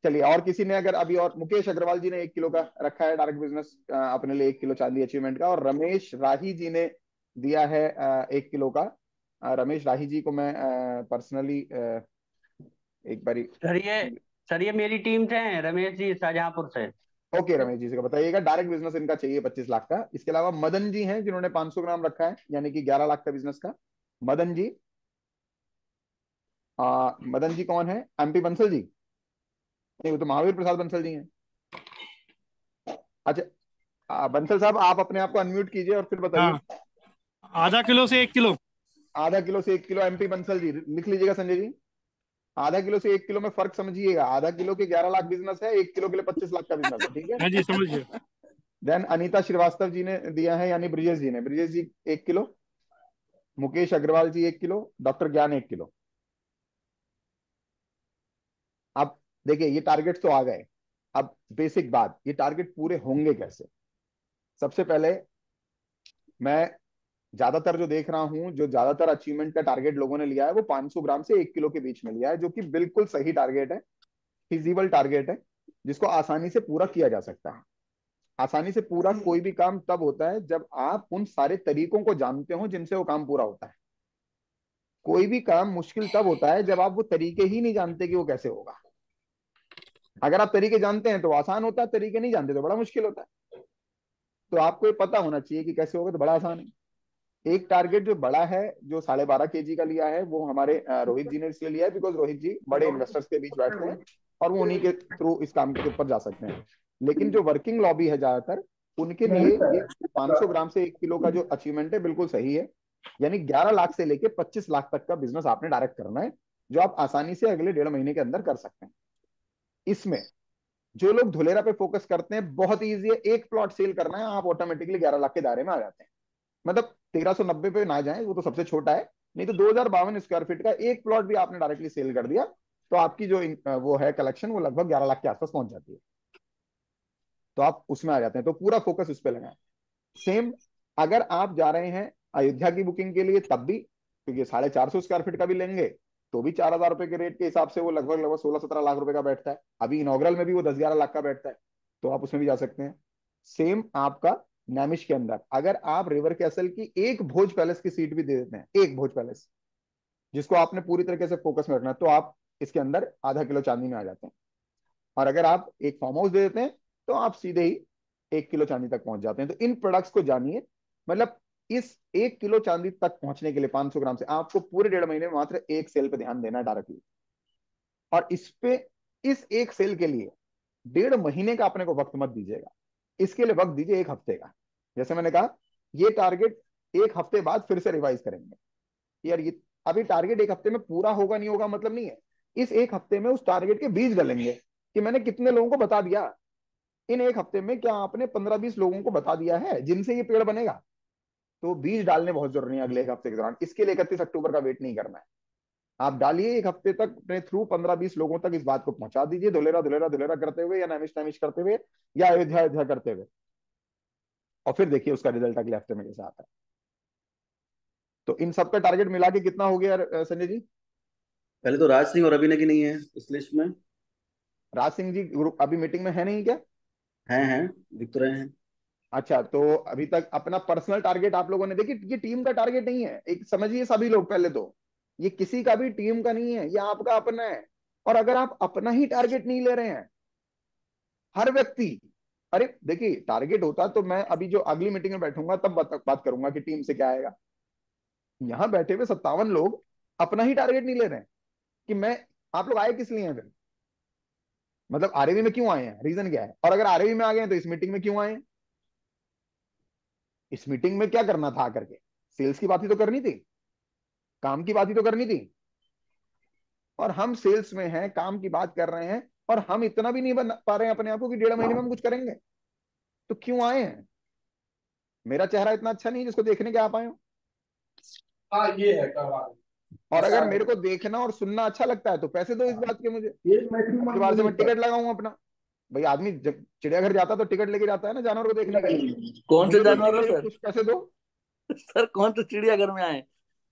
चलिए, और किसी ने अगर अभी, और मुकेश अग्रवाल जी ने 1 किलो का रखा है डायरेक्ट बिजनेस अपने लिए, 1 किलो चांदी अचीवमेंट का। और रमेश राही जी ने दिया है 1 किलो का। रमेश राही जी को मैं पर्सनली एक बारी। सर ये सर ये मेरी टीम से हैं, रमेश जी शाहजहांपुर से। ओके, रमेश जी से बताइएगा, डायरेक्ट बिजनेस इनका चाहिए 25 लाख का। इसके अलावा मदन जी हैं, जिन्होंने 500 ग्राम रखा है, यानी कि 11 लाख का बिजनेस का। मदन जी, मदन जी कौन है? एमपी बंसल जी? नहीं, वो तो महावीर प्रसाद बंसल जी हैं। अच्छा, बंसल साहब, आप अपने आप को अनम्यूट कीजिए और फिर बताइए। हाँ, आधा किलो से 1 किलो। आधा किलो से 1 किलो, एमपी बंसल जी लिख लीजिएगा संजय जी। आधा किलो से 1 किलो में फर्क समझिएगा। आधा किलो के 11 लाख बिजनेस है, 1 किलो के लिए 25 लाख का बिजनेस है, ठीक है। हाँ जी, समझ गए। देन अनीता श्रीवास्तव जी ने दिया है, यानी ब्रिजेश जी ने, ब्रिजेश जी 1 किलो। मुकेश अग्रवाल जी 1 किलो। डॉक्टर ज्ञान 1 किलो। अब देखिए, ये टारगेट तो आ गए। अब बेसिक बात, ये टारगेट पूरे होंगे कैसे? सबसे पहले, मैं ज्यादातर जो देख रहा हूं, जो ज्यादातर अचीवमेंट का टारगेट लोगों ने लिया है, वो 500 ग्राम से 1 किलो के बीच में लिया है, जो कि बिल्कुल सही टारगेट है, फिजिबल टारगेट है, जिसको आसानी से पूरा किया जा सकता है। आसानी से पूरा कोई भी काम तब होता है जब आप उन सारे तरीकों को जानते हो जिनसे वो काम पूरा होता है। कोई भी काम मुश्किल तब होता है जब आप वो तरीके ही नहीं जानते कि वो कैसे होगा। अगर आप तरीके जानते हैं तो आसान होता है, तरीके नहीं जानते तो बड़ा मुश्किल होता है। तो आपको ये पता होना चाहिए कि कैसे होगा, तो बड़ा आसान है। एक टारगेट जो बड़ा है, जो 12.5 kg का लिया है, वो हमारे रोहित जी ने इसलिए लिया है बिकॉज रोहित जी बड़े इन्वेस्टर्स के बीच बैठते हैं और वो उन्हीं के थ्रू इस काम के ऊपर जा सकते हैं। लेकिन जो वर्किंग लॉबी है ज्यादातर, उनके लिए ये 500 ग्राम से 1 किलो का जो अचीवमेंट है बिल्कुल सही है। यानी 11 लाख से लेके 25 लाख तक का बिजनेस आपने डायरेक्ट करना है। जो आप आसानी से अगले 1.5 महीने के अंदर कर सकते हैं। इसमें जो लोग धुलेरा पे फोकस करते हैं, बहुत ईजी है, एक प्लॉट सेल करना है, आप ऑटोमेटिकली 11 लाख के दायरे में आ जाते हैं। मतलब 1390 पे ना जाए, वो तो सबसे छोटा है, नहीं तो 2052 स्क्वायर फीट का एक प्लॉट भी आपने डायरेक्टली सेल कर दिया तो आपकी जो वो है कलेक्शन, वो लगभग 11 लाख के आसपास पहुंच जाती है। तो आप उसमें आ जाते हैं, तो पूरा फोकस उस पर लगाएं। सेम अगर आप जा रहे हैं अयोध्या की बुकिंग के लिए, तब भी, क्योंकि 450 स्क्वायर फीट का भी लेंगे तो भी 4000 रुपए के रेट के हिसाब से वो लगभग लगभग 16-17 लाख रुपए का बैठता है। अभी इनॉग्रल में भी वो 10-11 लाख का बैठता है, तो आप उसमें भी जा सकते हैं। सेम आपका नैमिष के अंदर, अगर आप रिवर कैसल की एक भोज पैलेस की सीट भी दे देते हैं, एक भोज पैलेस जिसको आपने पूरी तरीके से फोकस में रखना है, तो आप इसके अंदर आधा किलो चांदी में आ जाते हैं। और अगर आप एक फार्म हाउस दे देते हैं तो आप सीधे ही 1 किलो चांदी तक पहुंच जाते हैं। तो इन प्रोडक्ट्स को जानिए, मतलब इस 1 किलो चांदी तक पहुंचने के लिए 500 ग्राम से आपको पूरे 1.5 महीने में मात्र एक सेल पे ध्यान देना है डायरेक्टली। और इस पे, इस एक सेल के लिए 1.5 महीने का अपने को वक्त मत दीजिएगा, इसके लिए वक्त दीजिए 1 हफ्ते का। जैसे मैंने कहा, ये टारगेट 1 हफ्ते बाद फिर से रिवाइज करेंगे। यार ये अभी टारगेट 1 हफ्ते में पूरा होगा नहीं होगा मतलब नहीं है, इस 1 हफ्ते में उस टारगेट के बीज डलेंगे कि मैंने कितने लोगों को बता दिया। इन 1 हफ्ते में क्या आपने 15-20 लोगों को बता दिया है जिनसे ये पेड़ बनेगा? तो बीज डालने बहुत जरूरी है अगले 1 हफ्ते के दौरान। इसके लिए 31 अक्टूबर का वेट नहीं करना है, आप डालिए 1 हफ्ते तक अपने थ्रू 15-20 लोगों तक इस बात को पहुंचा दीजिए, धुलेरा धुलेरा धुलेरा करते हुए या नैमिष नैमिष करते हुए या अयोध्या अयोध्या करते हुए, और फिर देखिए उसका रिजल्ट अगले हफ्ते में कैसा आता है। तो इन सबका टारगेट मिला के कितना हो गया संजय जी? पहले तो राज सिंह और अभिनय की नहीं है इस लिस्ट में। राज सिंह जी ग्रुप अभी मीटिंग में है नहीं क्या? हैं, दिख तो रहे हैं। अच्छा, तो अभी तक अपना पर्सनल टारगेट आप लोगों ने, देखिए ये टीम का टारगेट नहीं है, एक समझिए सभी लोग, पहले तो ये किसी का भी टीम का नहीं है, ये आपका अपना है। और अगर आप अपना ही टारगेट नहीं ले रहे हैं, हर व्यक्ति, अरे देखिए टारगेट होता तो मैं अभी जो अगली मीटिंग में बैठूंगा तब बात करूंगा कि टीम से क्या आएगा। यहां बैठे हुए 57 लोग अपना ही टारगेट नहीं ले रहे हैं कि मैं, आप लोग आए किस लिए हैं फिर? मतलब आरएवी में क्यों आए हैं, रीजन क्या है? और अगर आरएवी में आ गए हैं तो इस मीटिंग में क्यों आए हैं? इस मीटिंग में क्या करना था आकर के? सेल्स की बात ही तो करनी थी, काम की बात ही तो करनी थी। और हम सेल्स में हैं, काम की बात कर रहे हैं, और हम इतना भी नहीं बना पा रहे हैं अपने आप को कि 1.5 महीने में हम कुछ करेंगे। तो क्यों आए हैं? मेरा चेहरा इतना अच्छा नहीं जिसको देखने के आप आए हो? हाँ ये है करवा। और अगर मेरे को देखना और सुनना अच्छा लगता है तो पैसे दो इस बात के मुझे, अगली बार से मैं टिकट लगाऊं अपना। भाई आदमी जब चिड़ियाघर जाता तो टिकट लेके जाता है ना जानवर को देखने के लिए। कौन से मुझे तो जानवर हो देखने के लिए सर? कुछ पैसे दो सर कौन से चिड़ियाघर में आए?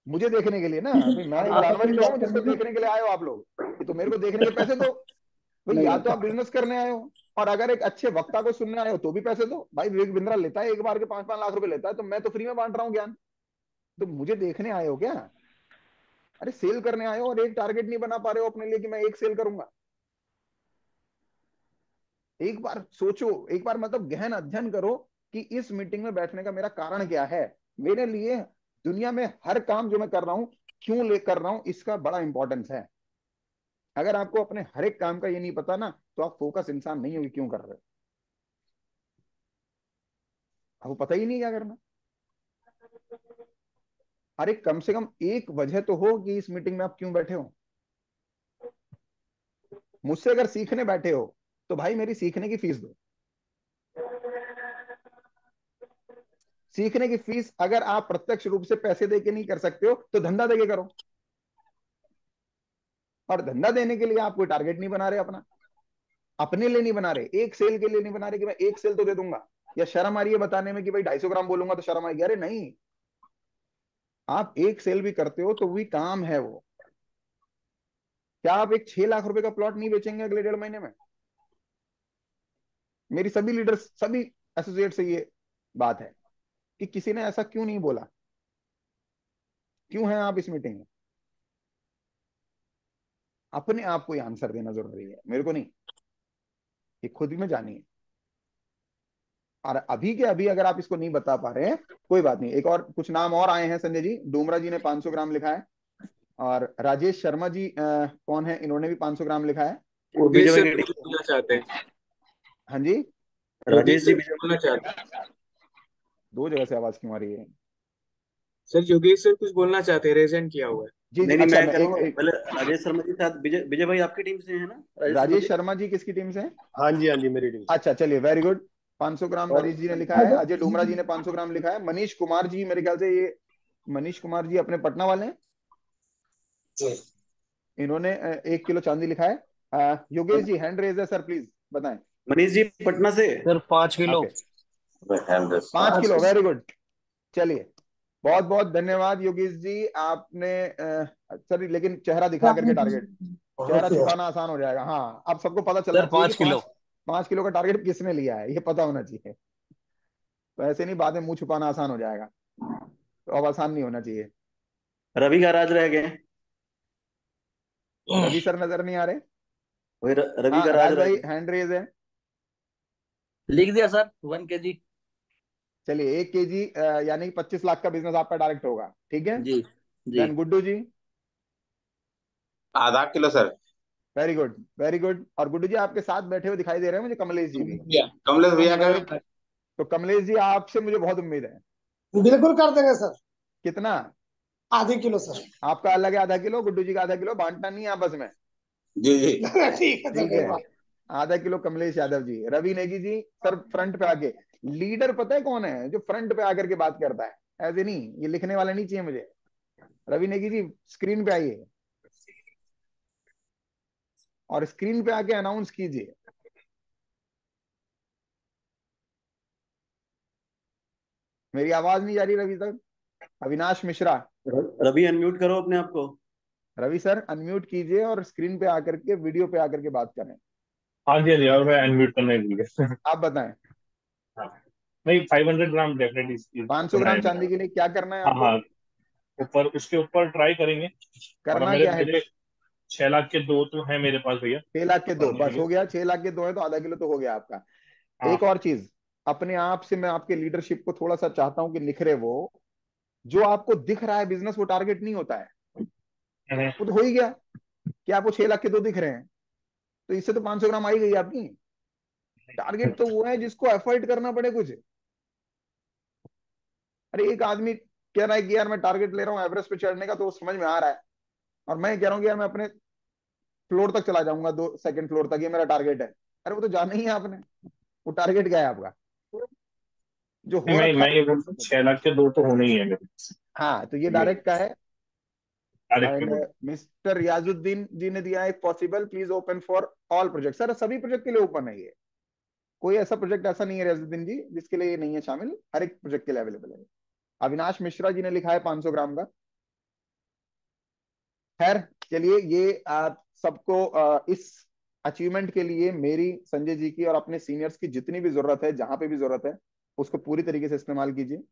मुझे देखने के लिए ना, भाई मैं एक जानवर ही तो हूँ जिसको देखने के लिए आए हो आप लोग, तो मेरे को देखने के पैसे दो। भाई या तो आप बिजनेस करने आए हो, और अगर एक अच्छे वक्ता को सुनने आए हो तो भी पैसे दो। भाई विवेक बिंद्रा लेता है एक बार के 5-5 लाख रुपए लेता है, तो मैं तो फ्री में बांट रहा हूँ ज्ञान। तो मुझे देखने आए हो क्या? अरे सेल करने आए हो और एक टारगेट नहीं बना पा रहे हो अपने लिए कि मैं एक सेल करूंगा। एक बार सोचो, एक बार मतलब गहन अध्ययन करो कि इस मीटिंग में बैठने का मेरा कारण क्या है। मेरे लिए दुनिया में हर काम जो मैं कर रहा हूं क्यों ले कर रहा हूं, इसका बड़ा इंपॉर्टेंस है। अगर आपको अपने हर एक काम का ये नहीं पता ना, तो आप फोकस इंसान नहीं होगी क्यों कर रहे हो। आपको पता ही नहीं क्या करना। अरे कम से कम एक वजह तो हो कि इस मीटिंग में आप क्यों बैठे हो। मुझसे अगर सीखने बैठे हो तो भाई मेरी सीखने की फीस दो। सीखने की फीस अगर आप प्रत्यक्ष रूप से पैसे देके नहीं कर सकते हो तो धंधा देके करो। और धंधा देने के लिए आप कोई टारगेट नहीं बना रहे अपना, अपने लिए नहीं बना रहे, एक सेल के लिए नहीं बना रहे कि मैं एक सेल तो दे दूंगा, या शर्म आ रही है बताने में कि भाई 250 ग्राम बोलूंगा तो शर्म आएगी। अरे नहीं, आप एक सेल भी करते हो तो भी काम है वो। क्या आप एक 6 लाख रुपए का प्लॉट नहीं बेचेंगे अगले 1.5 महीने में? मेरी सभी लीडर्स, सभी एसोसिएट से ये बात है कि किसी ने ऐसा क्यों नहीं बोला। क्यों है आप इस मीटिंग में? अपने आप को आंसर देना जरूरी है, मेरे को नहीं। ये खुद में जानिए। और अभी के अभी अगर आप इसको नहीं बता पा रहे हैं कोई बात नहीं, एक और कुछ नाम और आए हैं। संजय जी, डूमरा जी ने 500 ग्राम लिखा है, और राजेश शर्मा जी कौन है, इन्होंने भी 500 ग्राम लिखा है। वो विजय की टीम बोलना चाहते हैं। हाँ जी, राजेश जी बोलना चाहते हैं। 2 जगह से आवाज क्यों आ रही है? सर योगेश सर कुछ बोलना चाहते हैं, रेज हैंड किया हुआ है। जी जी नहीं नहीं, अच्छा मैं मैं कह रहा एक, हूँ एक पहले राजेश शर्मा जी साथ, विजय विजय भाई आपकी टीम से है ना, राजेश शर्मा राजेश जी? शर्मा जी किसकी टीम से हैं? हाँ जी मेरी टीम से। अच्छा चलिए वेरी गुड। 500 ग्राम और हरीश जी ने लिखा है, अजय डोमरा जी ने 500 ग्राम लिखा है, मनीष कुमार जी मेरे ख्याल से ये मनीष कुमार जी अपने पटना वाले हैं, इन्होंने 1 किलो चांदी लिखा है। योगेश जी हैंड रेज है सर, प्लीज बताएं। मनीष जी पटना से। Sir 5 kilo. Okay 5 kilo very good. चलिए बहुत बहुत धन्यवाद योगेश जी, आपने सर लेकिन चेहरा दिखा करके टारगेट, चेहरा छुपाना आसान हो जाएगा। हाँ अब सबको पता चलना सर चाहिए कि 5 किलो। 5 किलो का टारगेट किसने लिया है, ये पता होना चाहिए। तो ऐसे नहीं बाद में मुंह छुपाना आसान हो जाएगा, तो अब आसान नहीं होना चाहिए। रवि का राज रह गए। रवि सर नजर नहीं आ रहे? वही रवि हाँ का राज राज रह भाई गए। हैंड रेज है। लिख दिया सर 1 kg। चलिए 1 kg यानी 25 लाख का बिजनेस आपका डायरेक्ट होगा, ठीक है। जी जी। देन गुड्डू जी। आधा kilo sir. Very good very good. और गुड्डू जी आपके साथ बैठे हुए दिखाई दे रहे हैं मुझे कमलेश जी भी। कमलेश भैया का भी। तो कमलेश जी आपसे मुझे बहुत उम्मीद है। बिल्कुल कर देंगे सर। कितना? आधे किलो सर। आपका अलग है आधा किलो, गुड्डू जी का आधा किलो, बांटना नहीं है आपस में। जी जी ठीक है सर ठीक कोई है बात। आधा kilo Kamlesh Yadav ji. Ravi Negi ji sir front पे आके, लीडर पता है कौन है जो फ्रंट पे आकर के बात करता है, ऐसे नहीं, ये लिखने वाला नहीं चाहिए मुझे। रवि नेगी जी स्क्रीन पे आइए और स्क्रीन पे आके अनाउंस कीजिए। मेरी आवाज नहीं जा रही रवि तक? अविनाश मिश्रा। रवि अनम्यूट करो अपने आप को। रवि सर अनम्यूट कीजिए और स्क्रीन पे आकर के वीडियो पे आकर के बात करें। हाँ जी हाँ जी, और मैं अनम्यूट करना ही भूल गया। आप बताएं। हाँ। नहीं 500 ग्राम डेफिनेटली 500 करना है ग्राम मेरा। चांदी के लिए क्या करना है हाँ आपको? हाँ, ऊपर उसके ऊपर ट्राई करेंगे। और अब करना मेरे क्या है? मेरे 6 लाख के 2 तो है मेरे पास भैया 6 लाख के 2 करने के बस लिए। हो गया, 6 लाख के 2 है तो आधा किलो तो हो गया आपका। हाँ एक और चीज, अपने आप से मैं आपके लीडरशिप को थोड़ा सा चाहता हूं कि निखरे। वो जो आपको दिख रहा है बिजनेस वो टारगेट नहीं होता है, वो तो हो ही गया कि आपको 6 लाख के 2 दिख रहे हैं, तो इससे तो 500 ग्राम आई गई आपकी। टारगेट तो वो है जिसको एफर्ट करना पड़े कुछ। अरे एक आदमी कह रहा है कि यार मैं टारगेट ले रहा हूँ एवरेस्ट पे चढ़ने का, तो वो समझ में आ रहा है, और मैं कह रहा हूँ कि यार मैं अपने फ्लोर तक चला जाऊंगा, 2 सेकंड फ्लोर तक, ये मेरा टारगेट है। अरे वो तो जाना ही है आपने, वो टारगेट क्या है आपका जो नहीं, हो मैं रखा ये बोल रहा हूँ 6 लाख के 2 तो होने ही है मेरे। हाँ तो ये डायरेक्ट का है। डायरेक्ट एंड पे। मिस्टर रियाजुद्दीन जी ने दिया है possible please open for all project. Sir सभी प्रोजेक्ट के लिए ओपन है ये, कोई ऐसा प्रोजेक्ट ऐसा नहीं है रियाजुद्दीन जी जिसके लिए ये नहीं है शामिल, हर एक प्रोजेक्ट के लिए अवेलेबल है। अविनाश मिश्रा जी ने लिखा है 500 ग्राम का। खैर चलिए, ये आप सबको इस अचीवमेंट के लिए मेरी, संजय जी की और अपने सीनियर्स की जितनी भी जरूरत है, जहां पे भी जरूरत है, उसको पूरी तरीके से इस्तेमाल कीजिए।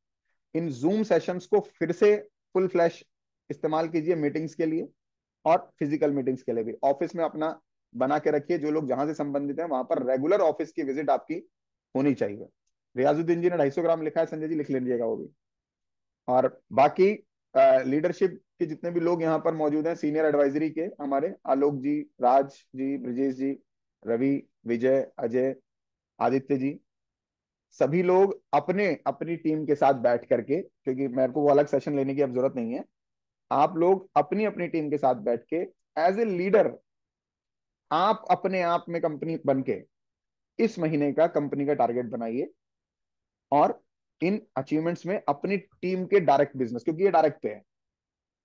इन जूम सेशंस को फिर से फुल फ्लैश इस्तेमाल कीजिए मीटिंग्स के लिए और फिजिकल मीटिंग्स के लिए भी। ऑफिस में अपना बना के रखिए, जो लोग जहां से संबंधित हैं वहां पर रेगुलर ऑफिस की विजिट आपकी होनी चाहिए। रियाजुद्दीन जी ने 250 ग्राम लिखा है, संजय जी लिख लीजिएगा वो भी। और बाकी लीडरशिप के जितने भी लोग यहाँ पर मौजूद हैं, सीनियर एडवाइजरी के हमारे आलोक जी, राज जी, ब्रजेश जी, रवि, विजय, अजय, आदित्य जी, सभी लोग अपने अपनी टीम के साथ बैठ करके, क्योंकि मेरे को वो अलग सेशन लेने की अब जरूरत नहीं है, आप लोग अपनी अपनी टीम के साथ बैठ के एज ए लीडर आप अपने आप में कंपनी बन के इस महीने का कंपनी का टारगेट बनाइए और इन अचीवमेंट्स में अपनी टीम के डायरेक्ट बिजनेस, क्योंकि ये डायरेक्ट पे है,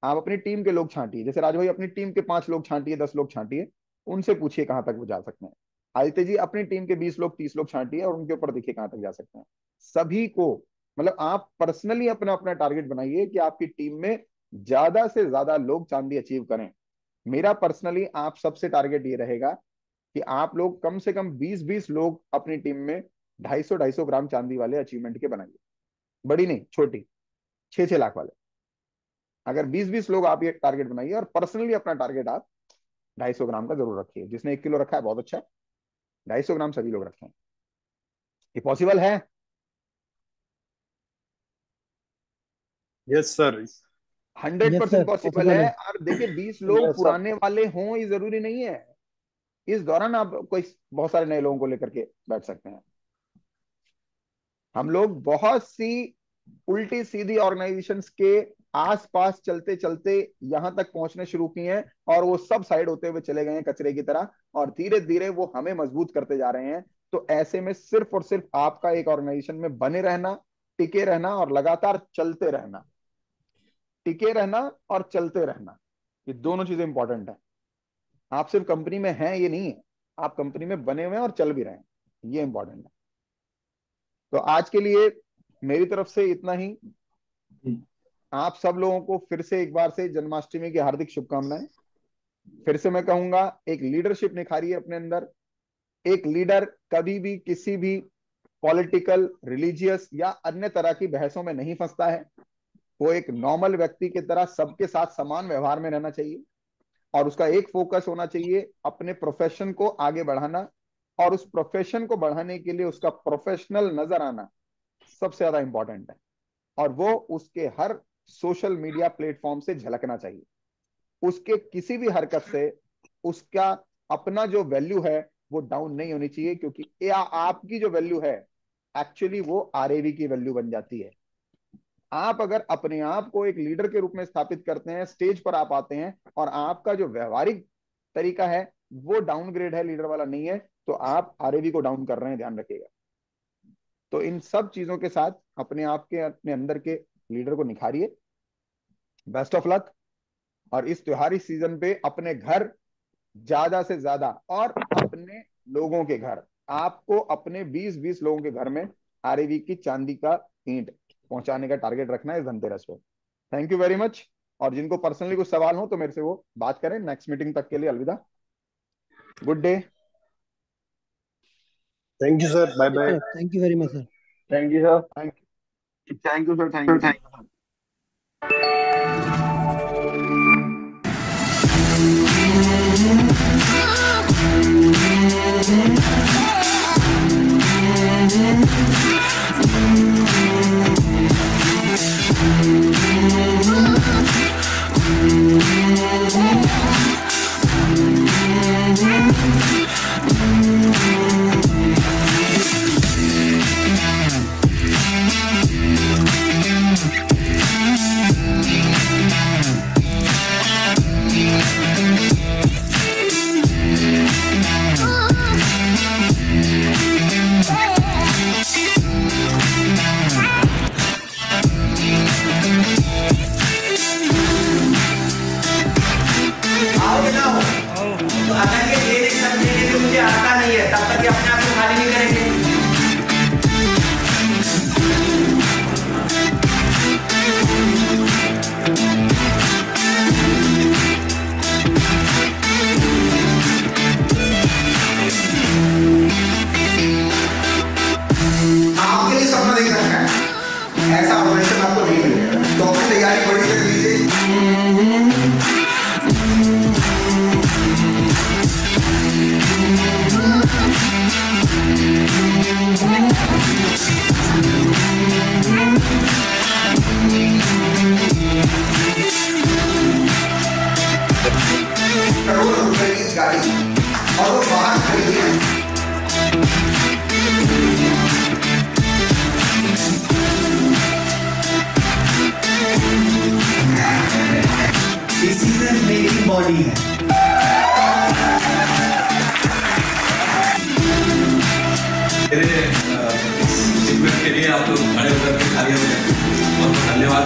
आप अपनी टीम के लोग छांटिए। जैसे राज भाई अपनी टीम के 5 लोग छांटिए, 10 लोग छांटिए, उनसे पूछिए कहां तक वो जा सकते हैं। आदित्य जी अपनी टीम के 20 लोग 30 लोग छांटिए और उनके ऊपर देखिए कहां तक जा सकते हैं। सभी को मतलब आप पर्सनली अपना अपना टारगेट बनाइए कि आपकी टीम में ज्यादा से ज्यादा लोग चांदी अचीव करें। मेरा पर्सनली आप सबसे टारगेट ये रहेगा कि आप लोग कम से कम 20-20 लोग अपनी टीम में 250-250 ग्राम चांदी वाले अचीवमेंट के बनाइए, बड़ी नहीं छोटी, 6-6 लाख वाले। अगर 20-20 लोग आप ये टारगेट बनाइए और पर्सनली अपना टारगेट आप 250 ग्राम का जरूर रखिए। जिसने 1 किलो रखा है बहुत अच्छा है, 250 ग्राम सभी लोग रखें। ये पॉसिबल है? Yes sir. 100% पॉसिबल है। और देखिए 20 लोग यस सर। पुराने वाले हों ये जरूरी नहीं है, इस दौरान आप कोई बहुत सारे नए लोगों को लेकर के बैठ सकते हैं। हम लोग बहुत सी उल्टी सीधी ऑर्गेनाइजेशंस के आस पास चलते चलते यहां तक पहुंचने शुरू किए हैं, और वो सब साइड होते हुए चले गए हैं कचरे की तरह, और धीरे धीरे वो हमें मजबूत करते जा रहे हैं। तो ऐसे में सिर्फ और सिर्फ आपका एक ऑर्गेनाइजेशन में बने रहना, टिके रहना और लगातार चलते रहना, टिके रहना और चलते रहना, ये दोनों चीजें इंपॉर्टेंट है। आप सिर्फ कंपनी में हैं ये नहीं है, आप कंपनी में बने हुए हैं और चल भी रहे हैं, ये इंपॉर्टेंट है। तो आज के लिए मेरी तरफ से इतना ही। आप सब लोगों को फिर से एक बार से जन्माष्टमी की हार्दिक शुभकामनाएं। फिर से मैं कहूंगा, एक लीडरशिप निखारिए अपने अंदर। एक लीडर कभी भी किसी भी पॉलिटिकल, रिलीजियस या अन्य तरह की बहसों में नहीं फंसता है। वो एक नॉर्मल व्यक्ति की तरह सबके साथ समान व्यवहार में रहना चाहिए, और उसका एक फोकस होना चाहिए अपने प्रोफेशन को आगे बढ़ाना, और उस प्रोफेशन को बढ़ाने के लिए उसका प्रोफेशनल नजर आना सबसे ज्यादा इंपॉर्टेंट है, और वो उसके हर सोशल मीडिया प्लेटफॉर्म से झलकना चाहिए। उसके किसी भी हरकत से उसका अपना जो वैल्यू है वो डाउन नहीं होनी चाहिए, क्योंकि या आपकी जो वैल्यू है एक्चुअली वो आरएवी की वैल्यू बन जाती है। आप अगर अपने आप को एक लीडर के रूप में स्थापित करते हैं, स्टेज पर आप आते हैं, और आपका जो व्यवहारिक तरीका है वो डाउनग्रेड है, लीडर वाला नहीं है, तो आप आरएवी को डाउन कर रहे हैं, ध्यान रखिएगा। तो इन सब चीजों के साथ अपने आप के, अपने अंदर के लीडर को निखारिए। Best of luck. और इस त्योहारी सीजन पे अपने घर ज्यादा से ज्यादा, और अपने लोगों के घर, आपको अपने 20-20 लोगों के घर में आरएवी की चांदी का ईंट पहुंचाने का टारगेट रखना है इस धनतेरस पे। Thank you very much. और जिनको पर्सनली कुछ सवाल हो तो मेरे से वो बात करें। नेक्स्ट मीटिंग तक के लिए अलविदा, good day. Thank you sir, bye bye. Thank you very much sir. Thank you sir. Thank you sir, thank you. आओगे ना हो तो अगर ये दे सकते हैं कि मुझे आता नहीं है, तब तक ये अपने आप को खाली नहीं करेंगे। आपके लिए सपना देख रखा है, ऐसा ऑपरेशन आपको नहीं मिलेगा, तो अपनी तैयारी बड़ी कर लीजिए। करोड़ों रुपए की गाड़ी और वो बाहर खड़ी है। This is a मेरी बॉडी है। मेरे ट्रीटमेंट के लिए आप लोग खड़े होकर के खा लिया, बहुत धन्यवाद।